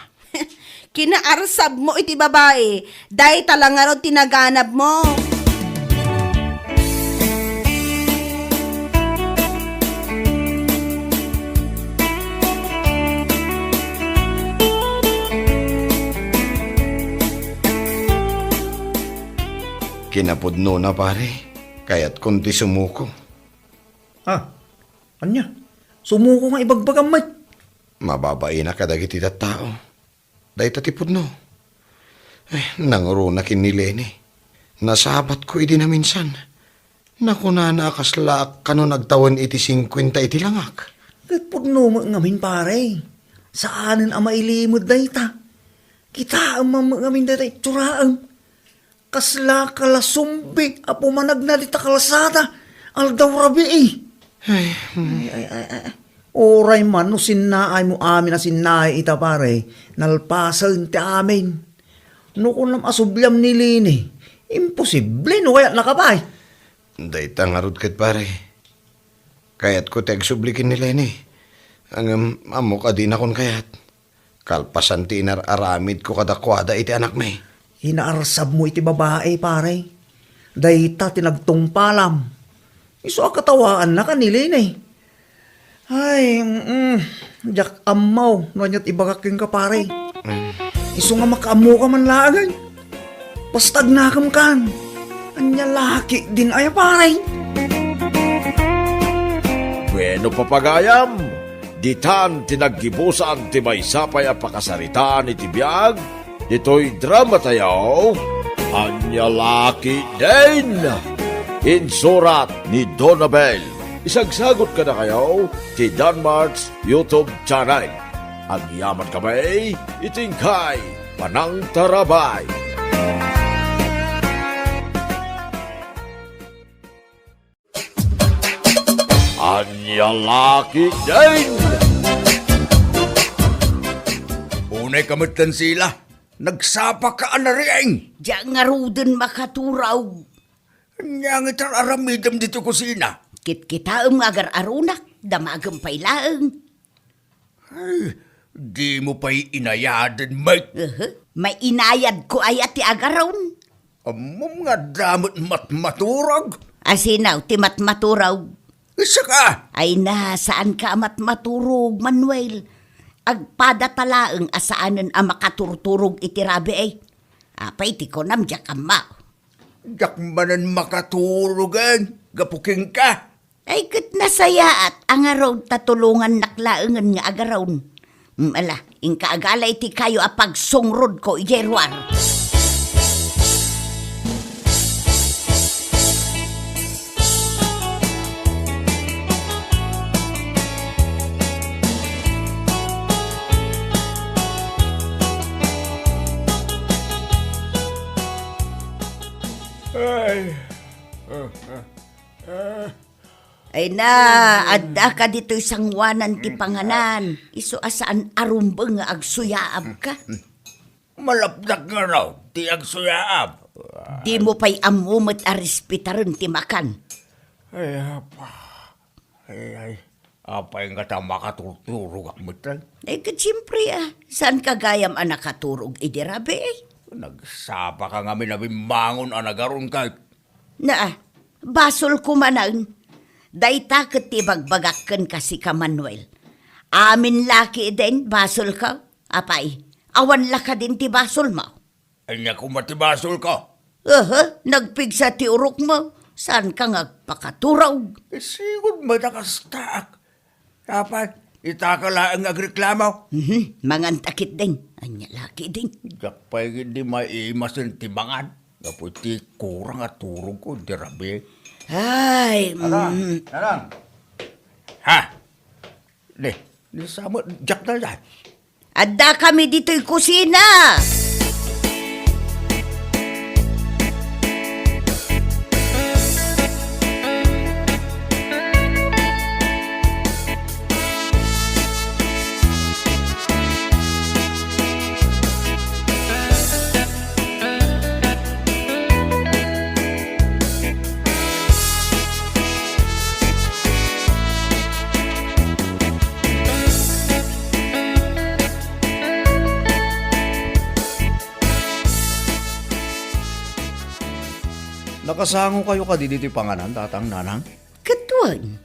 Kinaarsab mo iti babae, dahi talangaro tinaganap mo. Kinapudno na pare, kaya't kunti sumuko. Anya? Sumuko nga ibagbagam may. Mababae na kadagiti tao. Dahi tatipudno. Nanguro na kinilene. Nasabat ko iti na minsan. Nakuna na akasla kano nagtawan iti 50 iti langak. Pudno mo ngamin pare. Saanin ang mailimod dahi ta? Kita ang ngamin dahi tsuraang. Kasla kalasumbi, apo managnalita kalasada, aldaw rabi Ay. Oray man, no sinaay mo amin na sinaay ita pare, nalpasan ti amin. No kung nam asubyam ni Lini, imposible no kaya nakabay. Day tangarod kat pare. Kaya't ko tagsublikin ni Leni. Ang amo ka din akon kayat. Kalpasan ti aramid ko kadakwada iti anak may. Hinaarsab mo iti babae, pare. Dayta tinagtungpalam. Iso akatawaan na kanilin Ay, jak amaw, nanyat ibagaking ka, pare. Iso nga makaamo ka man laagay. Pastag nakam kan. Anya laki din ay, pare. Bueno papagayam, ditan tinaggibusan ti maysapay a pakasaritaan iti biag, ito'y drama tayaw, Anya Laki din! Insurat ni Donabel. Isagsagot ka na kayo ti Danmarks YouTube channel. Ang yaman kamay, itingkay, Panang Tarabay. Anya Laki din! Unay kamutan sila. Nagsapa ka na rin. Diyan nga ruden makaturaw. Nyangit ang aramidam dito kusina. Kit-kita agar arunak, damagam pailaang. Ay, di mo pa'y inayadan, mate. May inayad ko ay ati agaron. Amom nga damot matmaturag. Asinaw, ti matmaturaw. Isa ka. Ay na, saan ka matmaturog, Manuel? Agpadatalaang asaanan ang makaturturog iti rabi ay. Apay ti ko namdyak ama. Yak manan makaturugan. Gapuking ka. Ay kat nasaya at ang araw tatulungan naklaangan nga agaraw. Ala, ingka agala iti kayo apag songrod ko ijerwar. Ay na, adda ka dito sangwanan ti panganan. Iso asaan arumbeng nga agsuyaab ka. Malapdak nga raw. Tiag suyaab. Di mo pa'y amumot arispitaran ti makan. Ay, apa. Ay. Apa yung kata makaturturog ak mutan? Ay kat siyempre saan kagayam ang nakaturog idirabe eh. Nagsapa ka nga minabimangon ang nagaroon ka. Na, basol kumanang. Dayta kat tibagbagakan kasi ka Manuel. Amin laki din, basol ka. Apay, awan laka din ti basol mo. Ay niya kung matibasol ka. Nagpigsa ti urok mo. Saan ka ngagpakaturaw? Sigod matakastaak. Dapat, itakala ang agreklamo. Mangantakit din. Anya laki din. Gapay hindi maimas ang tibangan. Kaputi kurang at turong ko, dirabi. Ay, Anang? Ha? Di sama, jak na yan. Adda kami dito'y kusina. Nakasango kayo ka dito panganan, tatang nanang? Katuan.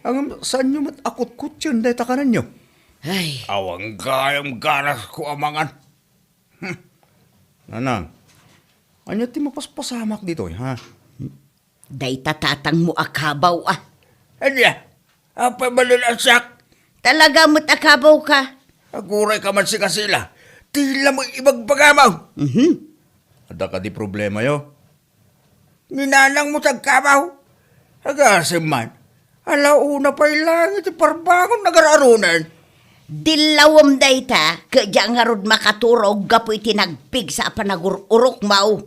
Ang saan nyo matakot-kot yun, dahil takanan nyo? Ay, Awang gayam ganas ko amangan. Nanang, anya ti mapaspasamak dito, ha? day tatatang mo akabaw Anya, apa malalasak? Talaga mo't akabaw ka. Aguray ka man si kasila. Tila mo ibagbagamaw. Ada ka di problema yo. Ninanang mo tagkabaw. Agasim man. Alauna pa'y langit parbangon nagararunan. Dilawam day ta, kaya nga rod makaturog gapoy tinagpig sa panagururok mau.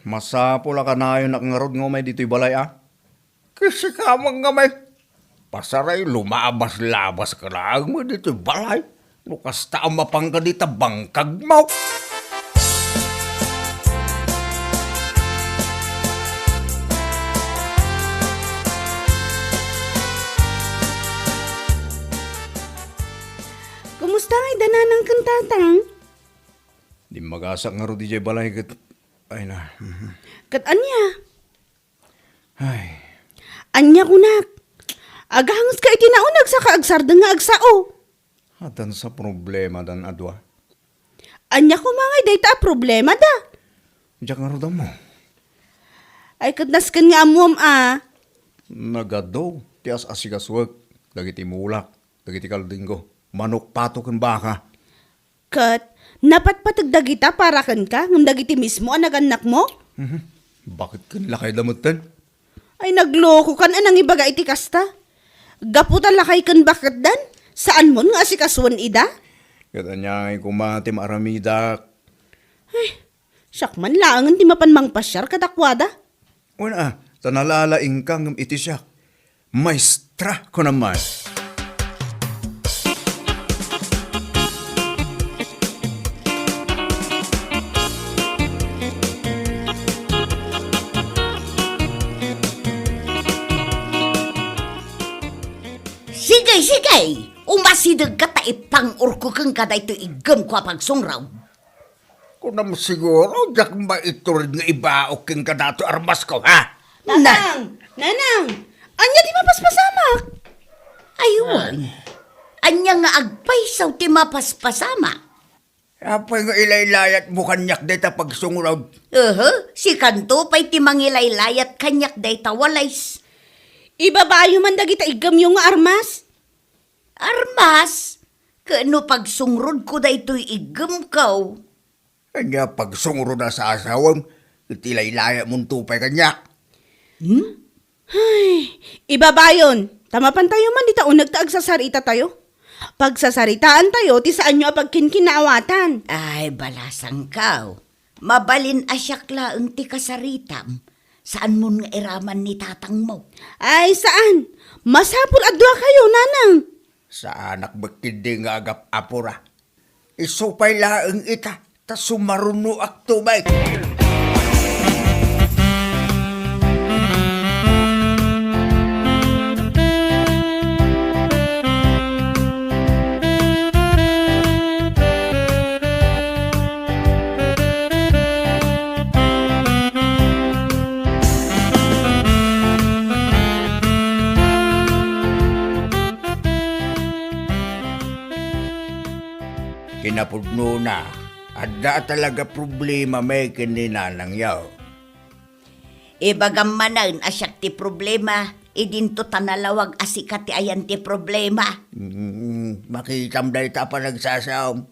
Masapula ka na yun nakangarod nga may dito'y balay, Kasi kamang nga may pasaray lumabas-labas ka lang mo dito balay. Lukas ta ang mapang ka dito bangkag mo. Kumusta ay dananang kantatang? Di magasak nga ro di jay balay kat... Ay na. Kat anya? Ay. Anya kunak. Agahangos ka itinaunag sa kaagsarda nga agsao. Atan sa problema dan adwa. Anya ko mga data problema da. Diyak nga ro da mo. Ay kadnaskan nga amuam Nagado. Tias asigaswag. Dagiti mulak. Dagiti kaldinggo. Manok patok ang baka. Kat, napatpatagdagita para kan ka, ng dagiti mismo ang naganak mo? Bakit kan lakay damutan? Ay nagloko kan anang ibaga iti kasta. Gaputan lakay kan bakit dan? Saan mo nga si kaswan ida? Kata niya ay kumati maramida. Siyak man lang ti mapanmang pasyar kadakwada. Una, tanalalaing kang iti siya. Maestra ko naman. Sige, umasidag ka ta ipang-urko kang kada ito igam ko pagsungraw. Kung naman siguro, jak maiturid nga ibaok kang kadato armas ko, ha? Nanang! Nanang! Anya di mapaspasamak? Aywan. Anya nga agpaysaw ti mapaspasama. Apay nga ilaylayat mo kanyak deta pagsunguraw. Si kanto pa'y ti mangilaylayat kanyak day tawalays. Ibabayo man dagita igam yung nga armas? Armas, kano pagsungrod ko da ito'y igam kaw. Kanya pagsunguro na sa asawam, itilaylaya mong tupay kanyak. Ibabayon. Tamapan tayo man, di taon nagtaag sa sarita tayo. Pagsasaritaan tayo, ti saan nyo apagkinkinaawatan. Ay, balasang kaw. Mabalin asyak laeng ti kasaritam. Saan mo nga iraman ni tatang mo? Ay, saan? Masapul adwa kayo, nanang. Sa anak bakindi nga agap apura. Isupay laeng ita, ta sumaruno aktubay. Kinapudno na, ada talaga problema may kininanang yaw. Ibagam manan asyak ti problema, idinto tanalawag asikat ti ayan ti problema. Makitam dahil ta pa nagsasaom.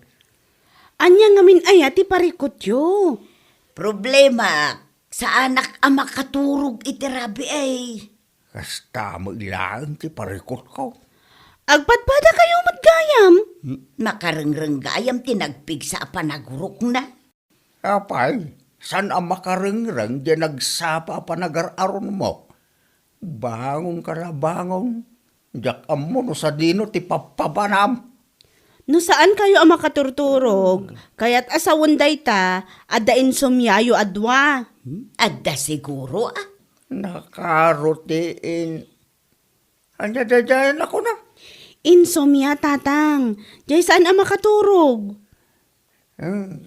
Anya ngamin aya ti parikot yo. Problema, sa anak ama katurog iti rabi ay. Kasta mo ilaan ti parikot ko. Agpadpada kayo matgayam. Makarengreng gayam tinagpig sa panagurok na. Apay, san ang makarengreng di nagsapa pa nag-araron mo? Bangon ka na, bangon. Diyak mo no sa dino ti papabanam. No saan kayo ang makaturturog? Kaya't asawon day ta, adain sumyayo adwa. Adda siguro ah. Nakarutiin. Anya dayan ako na. Insomnia, tatang. Jay saan ang makaturog?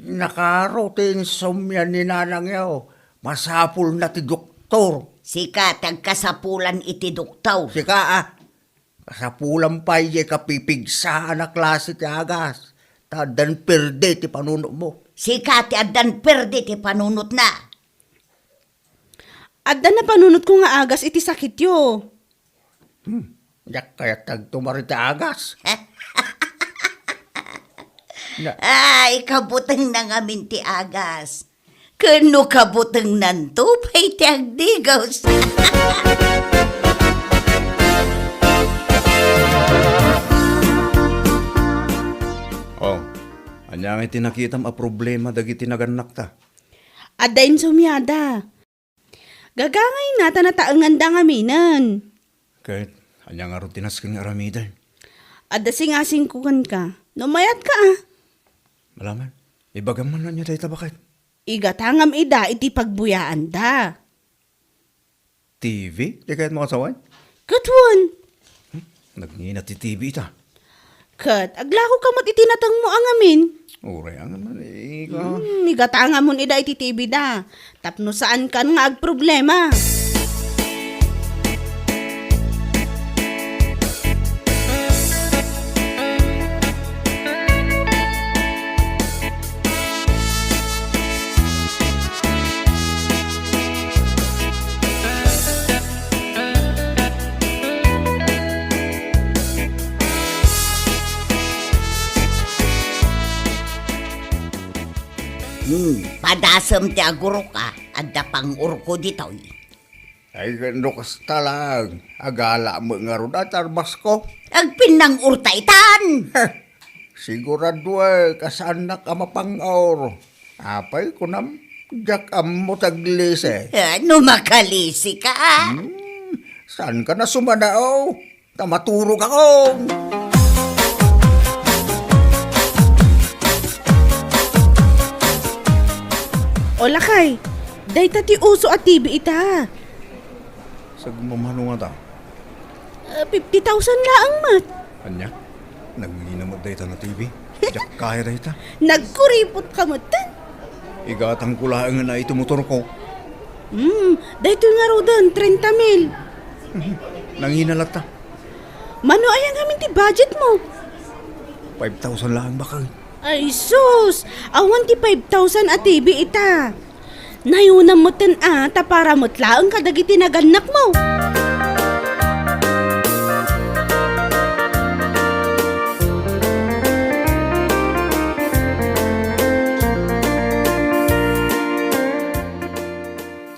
Nakarutiin sumya ni nanang yaw. Masapul na ti doktor. Sika, tagkasapulan iti doktaw. Sika kasapulan pa iya kapipigsa na klase ti agas. Tadan perde ti panunok mo. Sika, ti adan perde ti panunot na. Adda na panunot ko nga agas iti sakit yo. Yak kaya tagtumari ti agas. Ay, kabutang na ngamin ti agas. Kano kabutang nanto, pa'y ti agdigaws. Oh, anya nga tinakitam a problema dagiti naganak ta. Adda insomniada. Gagangay na tanataangan da ngaminan. Kahit anya nga rutinas kang aramidan. Adda singasing kukan ka. Numayat ka ah. Malaman, ibagam man na niya tayo tabakit. Igatangam ida iti pagbuyaan da. TV? Di kahit makasawan? Katwan. Nagnina ti TV ita. Kat, aglako kamot itinatang mo ang amin. Uray, ang man ikaw. Igatanga mo ida iti TV da. Tapno saan kan nga ag problema. Padasam ti agurok ka, adda pang urko dito. Ay gando kasta lang. Agala mo nga ron at armas ko. Agpinang urtaitan. Sigurado kasanak ka mapangaor. Apay ko nam, jak mo taglise. Ano makalisi ka ah? Saan ka na sumanao? Tamaturog ako. O lakay, day tati uso at TV ita. Sagmamano nga ta. 50,000 laang mat. Anya, nagminamot dahi ta na TV. Jak kaya dahi ta. Nagkuripot ka mo tan. Igatang kulaan na ito motor ko. Dahito nga rodan, 30 mil. Nanginalat ta. Mano ayang amin ti budget mo? 5,000 lang bakal. Ay sus, awan ti 5,000 at TV ita. Nayunam mo tan ata para mutlaang kadagiti naganak mo.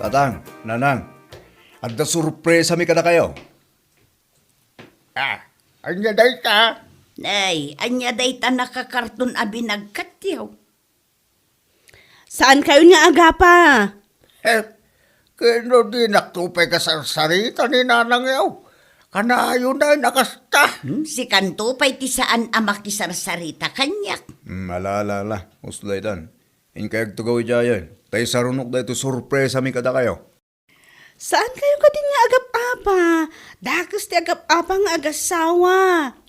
Tatang, nanang, adda surpresa mi kada kayo. Anya dahi ka? Nay, anya day ta nakakarton abi nagkatyaw. Saan kayo nga agapa? Kano di naktupay ka sa sarita ni nanang yaw. Kanayo na nakasta. Si kanto pa'y ti saan amakisarsarita kanyak. Alala, uslay dan. Inkayag tugaw ijayan. Tay sarunok da ito surpresa mi kada kayo. Saan kayo kadin nga agap-apa? Dakas ti agap-apa nga agasawa.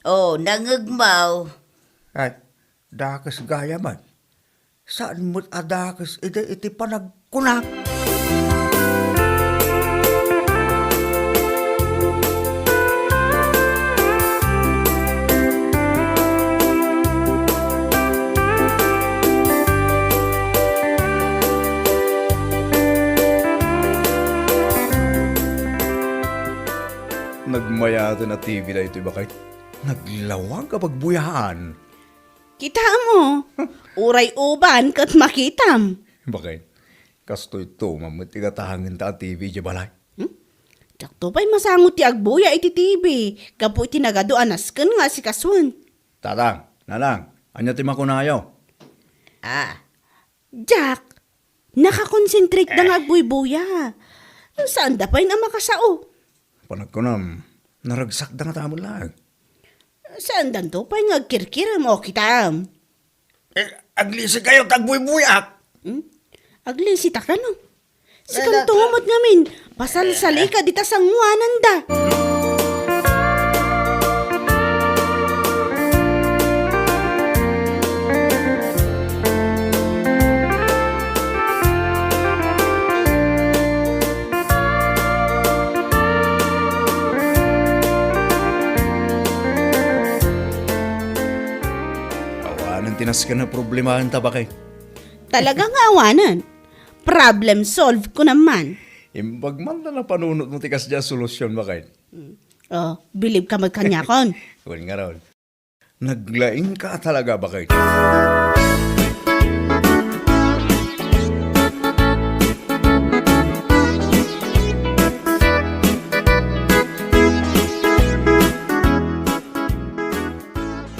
Oh, nangagmaw. Ay, dakas gaya man. Saan mo't adakas iti panagkunak? Nagmayado na TV na ito bakit? Naglawang kapag buyahan. Kita mo, uray uban kat makitam. Bakit? Kasto ito, mamatigatahangin ta TV di balay. Takto pa'y masangot ti agbuya iti TV. Kapo iti nagadoan asken nga si Kaswan. Tatang, nanang, anya ti makunayo? Jack, nakakonsentrate na nga agbuy-buya. Saan da pa'y na makasao? Panagkunam, naragsak da nga tamo lang. Saan danto pa'y nga agkirkiram o kitam? Aglisi kayo tagbuy-buyak! Aglisita ka no? Si kang tumot ngamin, pasalsali ka dita sa nguanan da. Awanan tinas ka na problemahan ta bakay. Talagang awanan. Problem solved ko naman. Imbag man na panunot mo tikas dyan solusyon bakay. Oh, believe ka magkanyakon. Huwag nga raw. Naglaing ka talaga bakay.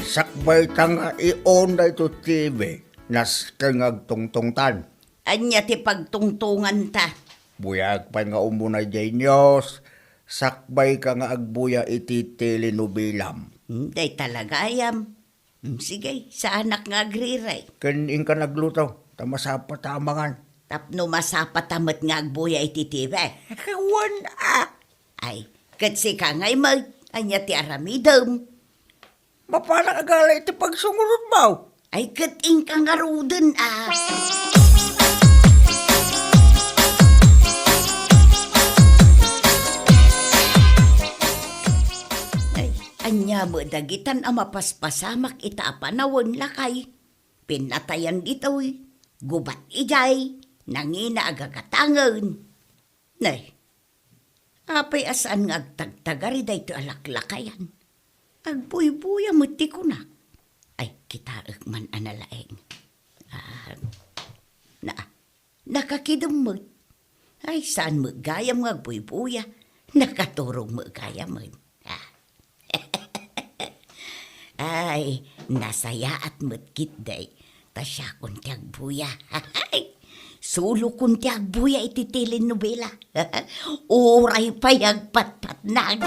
Sakbay ka nga i-on na ito TV. Nas ka nga tungtungtan. Anya ti pagtungtungan ta. Buyag pa nga umunay jay Diyos. Sakbay ka nga agbuya iti telenobilam. Day talaga ayam. Sige, sa anak nga agriray. Kaning ka nagluto. Tamasapa tamangan. Tapno masapatamat nga agbuya iti TV. Kawan Ay, katsi ka nga'y mag. Anya ti aramidam. Mapalang agala iti pagsungunod mo. Ay, kating ka nga ruden Ay, anya mo dagitan ang mapaspasamak itaapanawan lakay. Pinatayan dito'y, gubat ijay, nangina agagatangan. Nay, apay asan nga agtagtagari da ito alaklakayan. Agbuy-buya muti ko na. Ay, kita man analaeng. Nakakidam mo. Ay, saan mo gayam nga agbuy-buya? Nakaturong mo gayam mo. Ay, nasaya at mutkit day. Tasya kong tiyagbuya. Ay, sulo kong tiyagbuya iti telenovela. Uray payag patpatnag.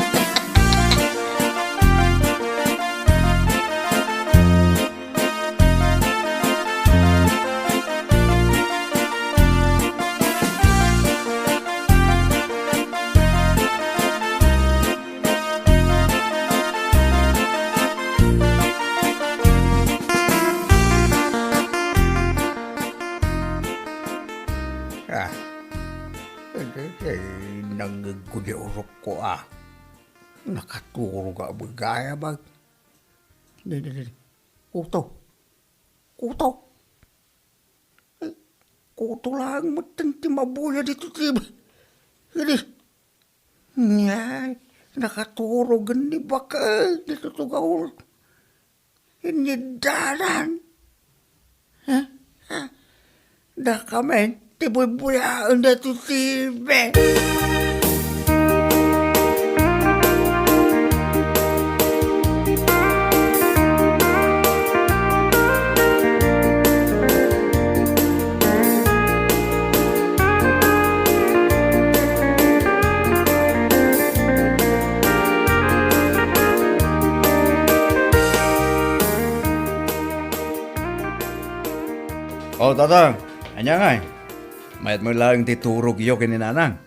Nangguliurok ko Nakaturo ka bagaya ba? Kuto. Kuto lang matanti mabuya dito tiba. Nyay, nakaturo gani baka dito tugaw. Inidalan. Da kami, tibuy-buyaan dito tiba. Oh, tatang. Anya nga Mayat mo lang titurog iyo kininanang.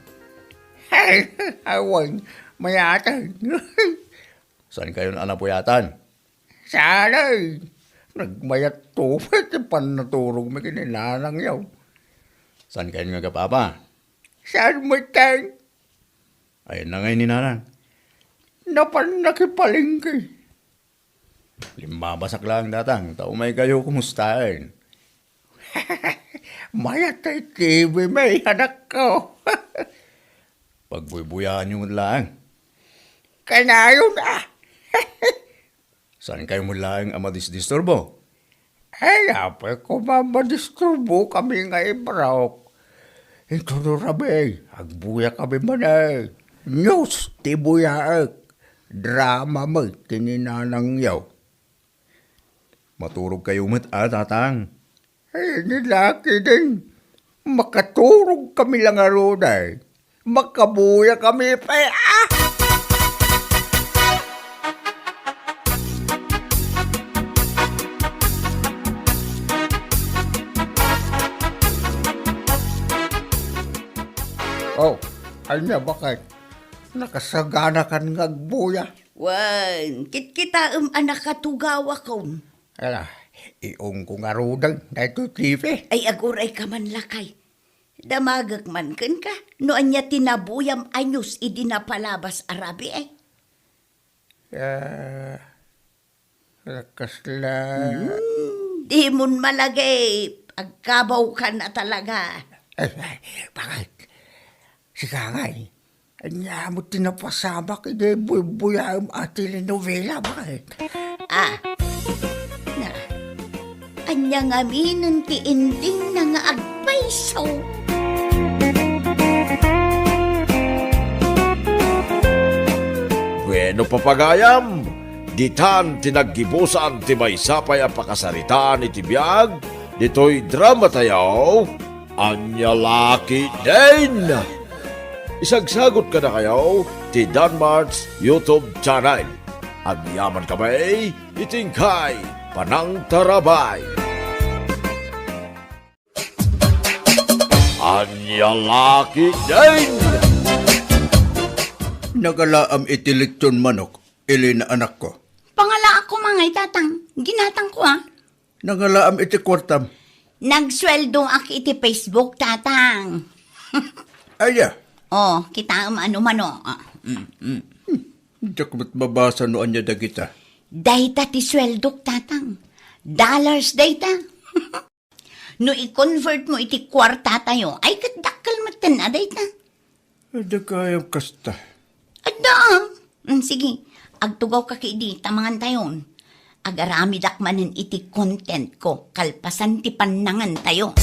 Hey, awang mayatan. Saan kayo na anapuyatan? Sana nagmayat tupad pan naturog may kininanang yaw. Saan kayo nga kapapa? Saan mo tang? Ayun na ngayon ni nanang. Napan nakipalingki. Limbabasak lang datang. Tao may kayo kumustahin. Mayat ay TV may anak ko. Pagbuybuyan yung lang. Kanayon na. Saan kayo mo lang ang madisturbo? Ay, apay ko mamadisturbo kami nga ibraok. Ito no rabi, agbuya kami manay. News, tibuyaak. Drama mo, kininanang yaw. Maturog kayo mat tatang. Ay, nilaki din. Makaturog kami lang aroday. Makabuya kami pa. Oh, anya bakit? Nakasagana kan ngagbuya. Wan, kita anak katugawa ko. Ala, iong kong arudag na ito TV. Ay aguray ka man lakay. Damagak man kan ka. No anya tinabuyam anyos idinapalabas arabi eh. Kasla. Di mon malagay. Agkabaw ka na talaga. Bakit? Si Kangay, anya mo tinapasabak ide buya at telenovela, bakit? Na, anya nga minan ti ending na nga agpaysaw. Bueno papagayam, ditan tinaggibusan ti may sapay ang pakasaritaan iti biyag, dito'y drama tayaw, anya laki din! Isagsagot ka na kayo ti Danmar's YouTube channel. Agyaman kami, itingkay, panang tarabay. Anya laki din! Nagalaam iti lechon manok, ili na anak ko. Pangala ako mangay tatang. Ginatang ko Nagalaam iti kwartam. Nagsweldo ak iti Facebook tatang. Aya, Oh, kita ano mano. diyak ba't mabasa noan niya dagita? Dayta ti sweldok tatang. Dollars dayta. No i-convert mo iti kwarta tayo, ay kadakal matan na dayta. Ada kayang kasta. Ada. Sige, agtugaw ka kidi, tamangan tayon. Agarami dakmanin iti content ko, kalpasan ti panangan tayo.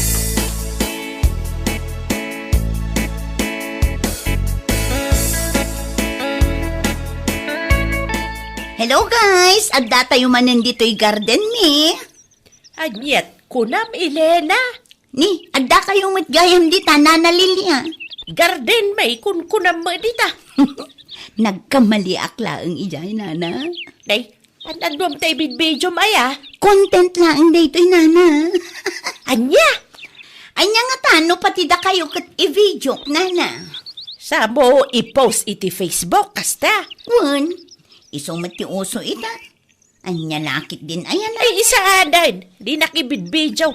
Hello guys! Adda tayo manin dito'y garden ni. Anyet, kunam Elena. Ni, adda kayo matgayam di tanana Lilia. Garden may kunam mo dita. Nagkamali akla ang ijay nana. Day, anadwam tayo bidbidyo maya. Content lang dito'y nana. Anya, Anya nga tano pati da kayo kat i-video nana. sa mo i-post iti Facebook kasta. Wan, isong matiuso ita. Anya lakit din ayan Ay isa adan, di nakibidbidyo.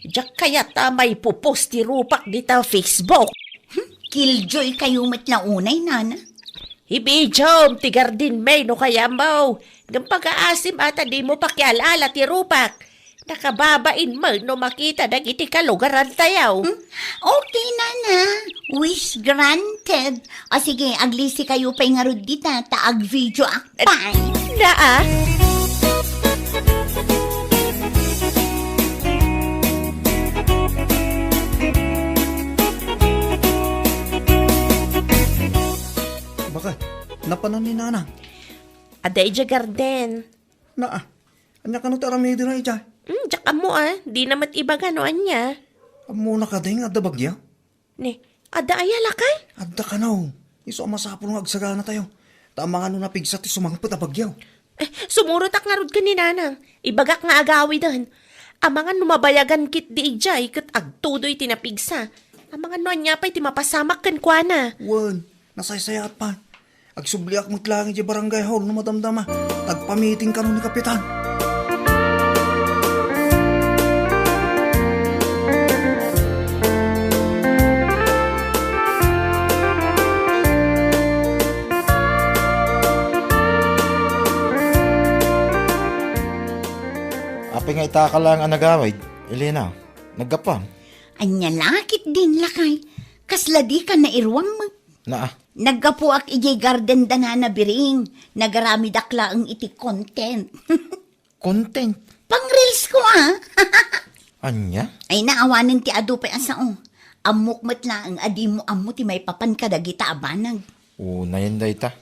Diyak kaya may pupost ti rupak dita Facebook. Killjoy kayo matlaunay, nana. Ibijom, ti Garden May no kaya mo. Ng pag-aasim ata di mo pakialala ti rupak. Nakababain mo no makita ng iti kalugaran tayaw. Okay, nana. Wish granted. O sige, aglisi kayo pa'y nga rod dita, taag video akpay. Naa? Bakit? Napanan ni Nana. Aday dya Garden. Anya ka no taramidi na ija. Diyak mo di namat iba ganoan niya. Amo na ka ding adda bagya. Ne, ada ayala kay? Adda ka no. Iso masapon ng agsagana tayo. Tama nga no napigsat ti sumangpot a bagyaw. Sumurot ak nga rod ka ni Nanang. Ibagak nga agawi dan. Ang mga numabayagan kit di ijay kat agtudoy tinapigsa. Ang mga nuan niya pa'y timapasamak kan kwa na. Wan, nasaysayat pa. Agsubliak mo't lang di barangay hall no madamdama. Tagpamiting ka no ni Kapitan. Apay nga itaka lang ang nagawid. Elena, nagkapam. Anya lakit din lakay. Kasladi ka na irwang mo. Naggapuak ijay garden da na biring. Nagarami dakla ang iti content. Content? Pang-reels ko Anya? Ay naawanan ti ado pa asao. Amok matla ang adi mo amo ti may papan kadagita abanag. Na yan day ta.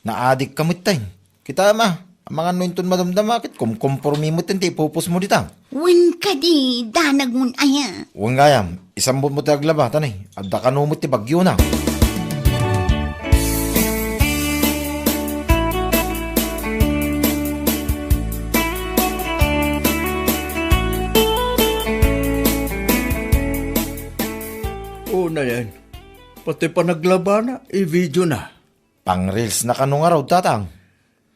Naadik kamit tayo. Kita ma, ang mga nuinton madamdama kit kumkompormi mo tinti pupus mo ditang. Wen ka di, danag mun aya. Huwag ngayam, isang mo taglaba, tanay. Adda ka numot ti bagyo na. Na yan. Pati pa naglaba na, i-video na. Pang-reels na kanong araw, tatang.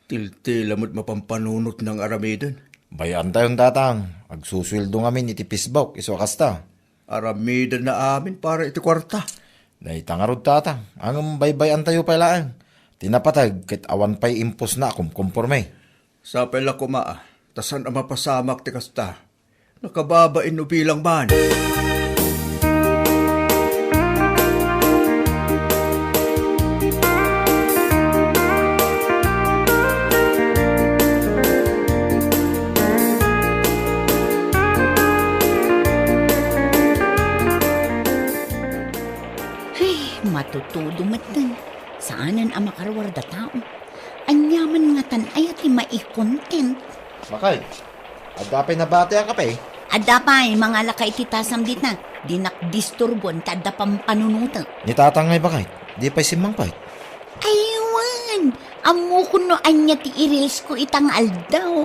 Tiltila mo't mapampanunot ng aramidan. Bayan tayong tatang. Agsusweldo ngamin iti Facebook, iso kasta. Aramidan na amin para iti kwarta. Naitang arod tatang. Ang baybayan tayo pailaan. Tinapatag, kit awan pa'y impos na akong kumporme. Sa pala kumaa, tasan ang mapasamak ti kasta. Nakababain no bilang man. Matutudo matan. Saanan ang makarawar da tao? Anyaman nga tanay at mai-content. Bakay, adapay na bate ka pa eh. Adapay, mga lakay titasam dit na. Dinak-disturbon kada pampanunuta. Ni tatang ngay bakay, di pa'y simangpay. Aywan, amo ko no anya ti i-reels ko itang aldaw.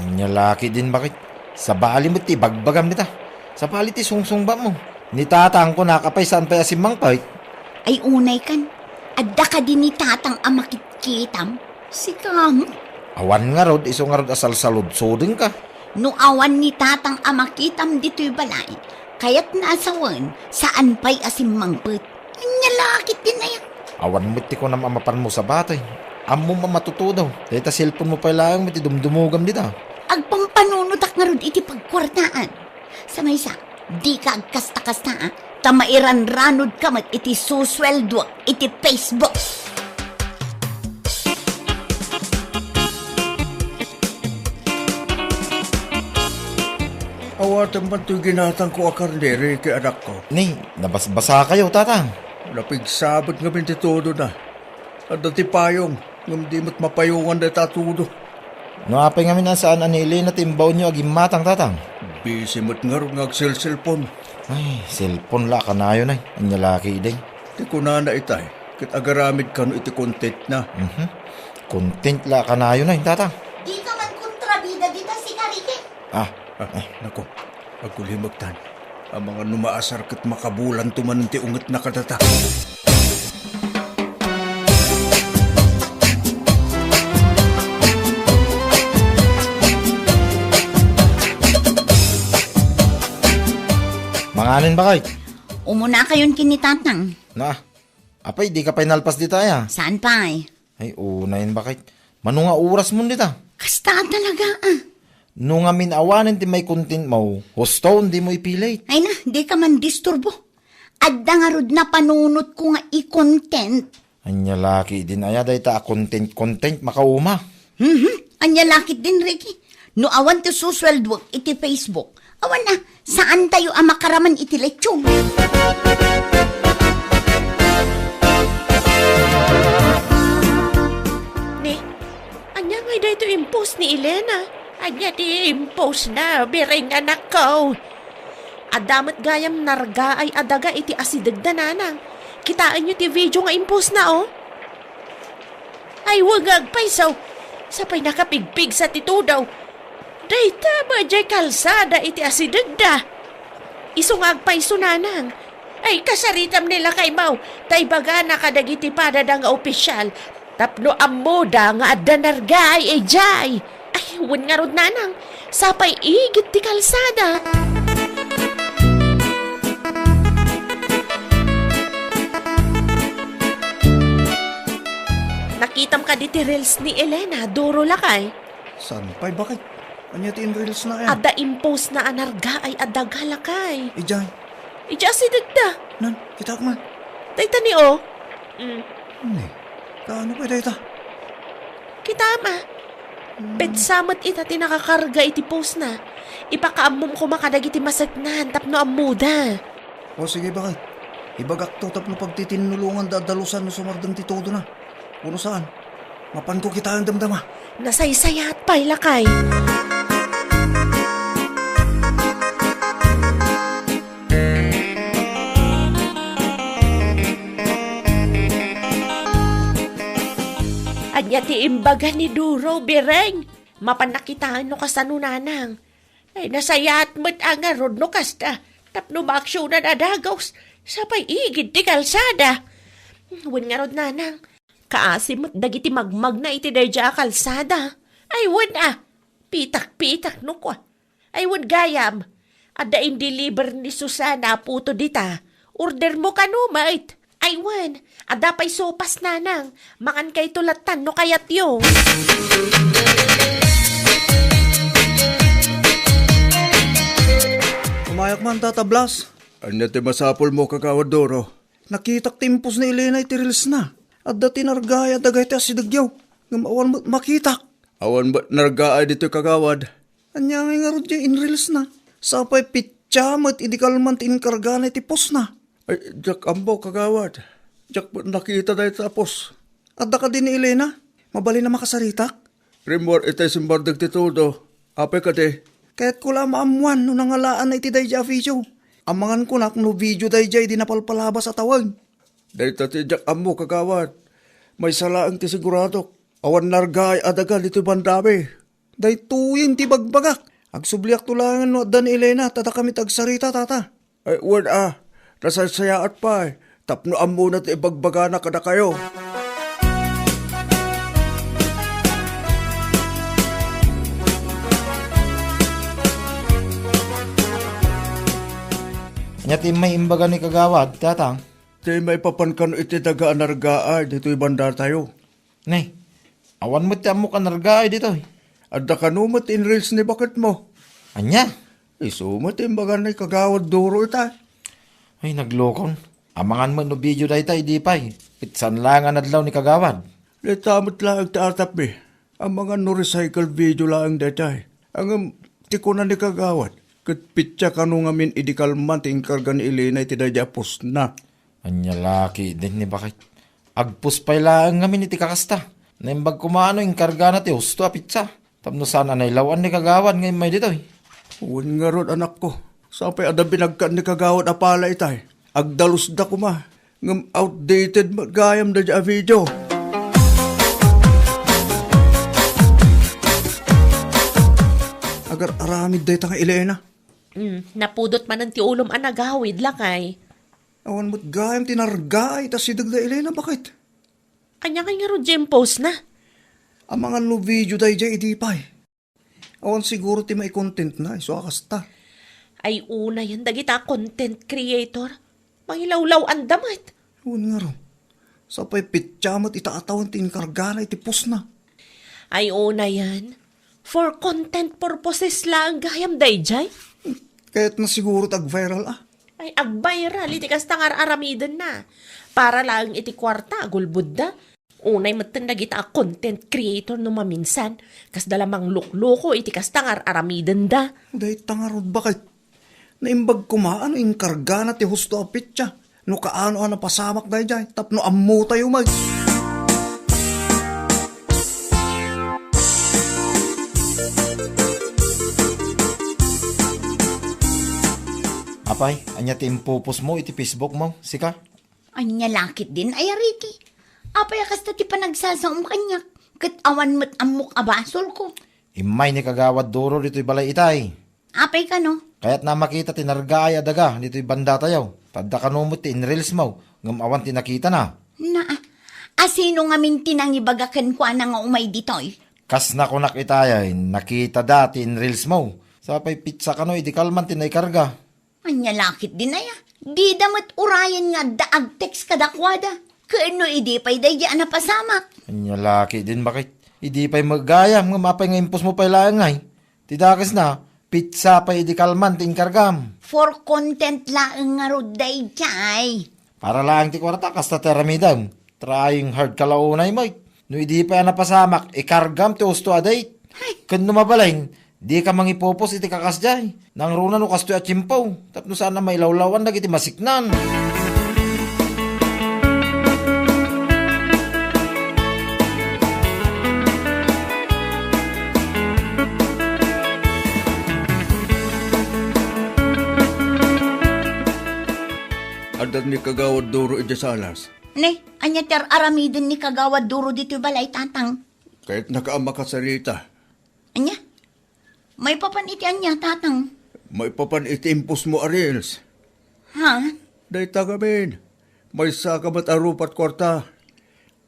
Anya laki din bakit? Sa bali mo ti bagbagam nita. Sa bali ti sungsung ba mo? Ni tatang ko nakapay saan pa'y asimangpay. Ay unay kan, adda ka din ni tatang amakit-kitam. Sikam. Awan nga rod, iso nga rod asal salud-sudin ka. No awan ni tatang amakitam dito'y balay, kaya't naasawan saan pa'y asimangpet. Anya lakit din na yan. Awan mo ti ko na mamapan mo sa batay. Amo mamatuto daw. Dahil ta cellphone mo pa lang, mati dumdumugam dita. Agpampanunot nga rod iti pagkwartaan. Sa maysa, di ka agkasta-kasta tamairan ranod ka mat iti susweldo iti Facebook. Awatan man ito'y ginatang ko akarneri kay anak ko. Ni, nabasbasa kayo, tatang. Napigsabot nga todo na. At dati payong, ngam di mo't mapayungan na tatudo. No apay ngamin na saan anili na timbaw nyo aging matang, tatang. Busy mo't nga rin cellphone. Ay, cellphone la kanayo na. Anya laki day. Di ko na itay. Kit agaramid ka no iti content na. Content la kanayo na, tatang. Di ka man kontrabida dita si Karike. Nako. Agkulimagtan. Ang mga numaasar kat makabulan tuman ti unget na kadata. Manin ba kahit? Umuna kayon kinitatang. Na, apay, di ka pa inalpas di tayo. Saan pa eh? Ay, unayin ba kahit? Mano nga oras mo dita? Kasta talaga ah. Nung amin awanin ti may content mo, husto, hindi mo ipilit. Ay na, di ka man disturbo. Adda nga rod na panunot ko nga i-content. Anya laki din aya day ta content makauma. Anya lakit din, Ricky. No awan ti susweldo iti Facebook. Awan na, saan tayo ang makaraman iti lechong? Ni, anya nga dito impose ni Elena. Anya di impose na, biring anak ko. Adamat gayam narga ay adaga iti asidag dananang. Kitaan nyo ti video nga impose na oh. Ay wagag paisaw. Sapay nakapigpig sa titudaw. Dayta ba jay kalsada iti asidag da. Isungag paiso nanang. Ay kasaritam nila kay Mau. Tay baga nakadagiti padada nga opisyal. Tapno amoda nga adda narga ay jay. Ay wan nga rod nanang. Sapay igit ti kalsada. Nakitam ka di ti reels ni Elena, duro lakay. Saan pa'y bakit? Anya ti reels na yan? Ada impose na anarga ay adaga lakay. Ijay, Ija si dagda. nan, kita ko man. Dayta ni o. Hindi, kaano pa dayta? Kita ma. Petsamat ita ti nakakarga iti post na. Ipakaamom ko makadag iti masagnan tapno amuda. O sige bakit? Ibagak to tapno pagtitinulungan dadalusan no sumardang ti todo na. Kuno saan? Mapan ko kita ang damdama. Nasaysayat pa'y lakay. Anya ti imbaga ni Duro, Bireng. Mapanakitaan no kasanunanang. Ay nasayat mo't angarod no kasta. Tapno maaksyonan adagaws. Sapay igid ti kalsada. Wan nga rod nanang. Kaasim mo't dagiti magmag na iti dayja kalsada. Ay wan ah. Pitak-pitak no kwa. Ay wan gayam. Ada in-deliver ni Susana puto dita. Order mo kano mait. Ay wan. Ada pa'y sopas nanang. Makan kay tulatan no kayat yung. Umayak man tatablas. Anya ti masapol mo kagawad Doro. Nakitak timpos ni Elena iti reels na. At dati nargaya dagay ti asidagyaw. Ngamawan mo makitak. Awan ba nargaay dito kagawad? Anya nga rod in reels na. Sapay pitya mat idikalman ti inkargana iti pos na. Ay, jak ambo kagawad. Jak ba nakita dahi tapos? Adda ka din ni Elena. Mabali na makasaritak. Primor itay simbardag ti todo. Apay ka di. Kaya't ko lang maamuan no nangalaan na iti dayja video. Amangan ko nak no video dayja di napalpalabas at tawag. Dahil ti jak ambo kagawad. May salaang ti sigurado. Awan nargay adagal dito bandami. Day tuyin ti bagbagak. Agsubliak tulangan no adda ni Elena. Tata kami tagsarita tata. Ay, wad ah. Nasasayaat pa eh. Tapno ambo na ti ibagbaga na kada kayo. Anya ti may imbaga ni kagawad, tatang. Di may papankan iti daga anargaay dito ibanda tayo. Nay, awan mo ti amo ka nargaay dito. Adda kanumat in reels ni bakit mo. Anya? Isumat imbaga ni kagawad Doro ita. Ay, naglokon. Amangan mo no video dahi tayo di pa'y. Pitsan lang ang adlaw ni kagawad. Letamot lang taatap eh. Ang mga no recycle video lang datay. Ang tikunan ni kagawad. Kat pitya kanu ngamin idikalman ting karga ni Elena iti dayapos na. Anya laki din ni bakit. Agpus pa'y lang ngamin iti kakasta. Naimbag kumano yung karga na ti husto a pitsa. Tapno sana nailawan ni kagawad ngayon may dito. Uwan nga ron anak ko. Sapay ada binagkan ni kagawad apala itay. Agdalus da kuma. Ngam outdated magayam da dya video. Agar aramid day ta nga Elena. Napudot man ang ti ulom anagawid lakay. Awan mo't gayam tinargay ta sidag da Elena bakit? Anya kay nga ro Jim post na. Amangan no video day jay idipay. Awan siguro ti may content na iso akasta. Ay una yan, dagita content creator. Mangilawlaw ang damat. Huwag nga ron. Sapay pityamat itaatawan ti inkargana iti pus na. Ay una yan. For content purposes lang gayam dayjay. Kaya't na siguro tag-viral Ay ag-viral, iti kastangar aramidan na. Para lang iti kwarta, gulbud da. Unay matan dagita content creator no maminsan. Kas dalamang lukloko, iti kastangar aramidan da. Dahil tangarod bakit? Naimbag kumaan yung kargana ti husto apit siya. No kaano na pasamak dahi dyan. Tapno ammo tayo mag. Apay, anya ti impupos mo iti Facebook mo, sika? Anya lakit din ay ariti. Apay kasta ti panagsasaom kanyak. Kat awan mo't amok abasol ko. Imay ni kagawad duro dito'y balay itay. Apay ka no? Kaya't na makita ti nargaya daga dito'y banda tayo. Tadda kanumot ti inreels mo, ngam awan ti nakita na. Asino nga minti nang ibagakan ko nga umay ditoy? Kas na kunak itay, nakita dati inreels mo. Sapay pizza kano, idi kalman ti naikarga. Anya lakit din ay Di damat urayan nga daag text kadakwada. Kaano idi pa'y dayaan na pasamak. Anya laki din bakit? Idi pa'y magayam, nga mapay nga impos mo pa'y laangay. Tidakas na, pizza pa'y idi kalman ti inkargam. For content laang nga roday jay. Para lang ti kwarta, kasta teramidam. Trying hard kalaunay mo. No idi pa napasamak, ikargam ti usto aday. Kan numabalain, di ka mangipopos iti kakasjay. Nang runa no kasto at chimpaw. Tapno sana may lawlawan na iti masiknan. Adan ni kagawad duro iti salas. Ne, anya ter aramidin ni kagawad duro dito balay tatang. Kahit nakaama ka sarita. Anya? May papan iti anya tatang. May papan iti impos mo arils. Ha? Day tagamin. May sakamat arupat kwarta.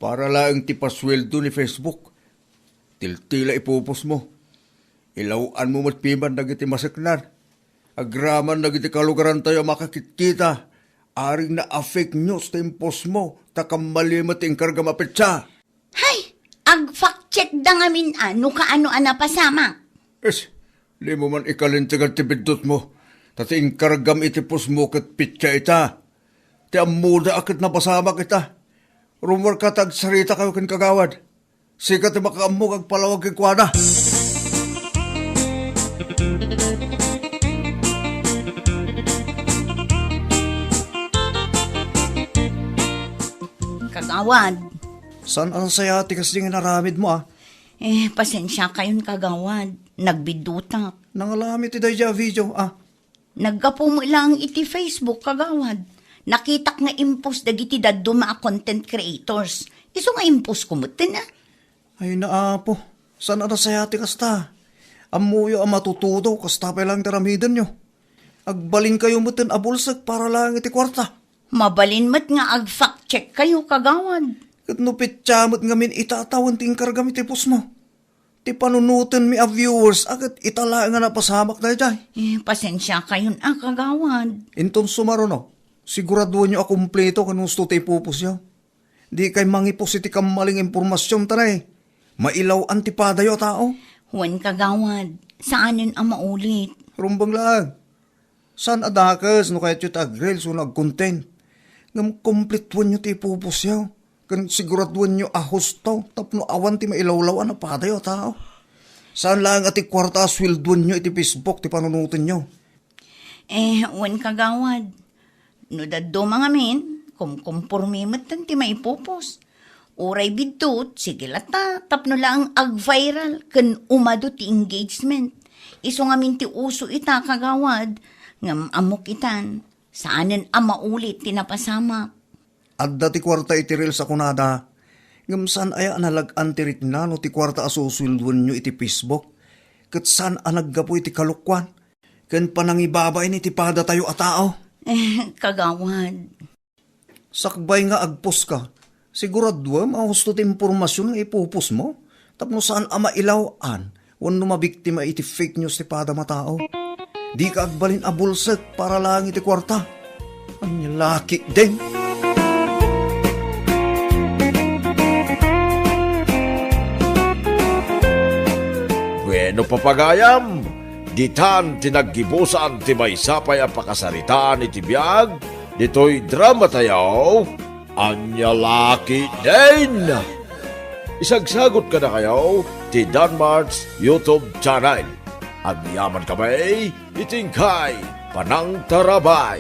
Para lang ti pasweldo ni Facebook. Tiltila ipupos mo. Ilawaan mo matpiman nagiti masiknan. Agraman nagiti kalugaran tayo makakitkita. Aring na fake news ta impos mo. Takamalimot yung karga mapitsa. Hay! Ag fact check da ngamin ano kaano ana pasama. Es, di mo man ikalintigan ti bidot mo. Tati inkargam iti pus mo kat pitsa ita. Ti amuda akit napasama kita. Rumor ka tag sarita kayo kin kagawad. Sika ti makaamog ag palawag kay kuwana. Kagawad. San ang sayati kasi nga naramid mo Pasensya kayon kagawad. Nagbidutak. Nangalamit ti dayja video Naggapo mo lang iti Facebook kagawad. Nakitak nga impos dagiti daddo mga content creators. Iso nga impos kumutin Ay naapo. San ang sayati kasta? Amuyo ang matutudo kasta pa lang taramidan nyo. Agbalin kayo mutin abulsag para lang iti kwarta. Mabalin mat nga ag fact check kayo kagawad. Kat nupit chamot ngamin itatawan ting kargam iti pus mo. Ti panunutin mi a viewers agad itala nga napasamak na jay. Pasensya kayon kagawad. Inton sumaro no, siguraduhan nyo akumpleto kanong gusto tayo pupus nyo. Di kay mangipos iti kamaling impormasyon tanay. Mailaw antipada yo tao. Huwan kagawad, saanin ang maulit? Rumbang lang. San adakas no kahit yung tagrel so nag-content. Ngam kompletuan nyo ti pupus nyo. Kan siguraduhan nyo ahusto, tapno awan ti mailawlawan na padayo tao. Saan lang ati kwarta swilduan nyo iti Facebook ti panunutin nyo? Huwan kagawad. No daddo mga min, kumpormimot ti maipupos. Uray bidtot, sige lata, tapno lang ag-viral, kan umado ti engagement. Iso nga min ti uso ita kagawad, ngam amok itan, saanin ang maulit tinapasamak. Adda ti kwarta iti reels ako nada. Ngam saan aya nalag-an ti ritna no ti kwarta asusulduan nyo iti Facebook. Kat saan anaggapo iti kalukwan. Kan panangibabay ni ti pada tayo a tao. Kagawad. Sakbay nga agpos ka. Siguradwa mahusto ti impormasyon nga ipupos mo. Tapno saan ama ilawan. Wano mabiktima iti fake news ti pada matao. Di ka agbalin abulsek para lang iti kwarta. Anya laki din. Bueno papagayam, ditan tinaggibusan ti maysapay a pakasaritaan iti biag, ditoy drama tayaw, anya laki din. Isagsagot ka na kayo ti Danmar's YouTube channel. Ang yaman kamay, itingkay, panang tarabay.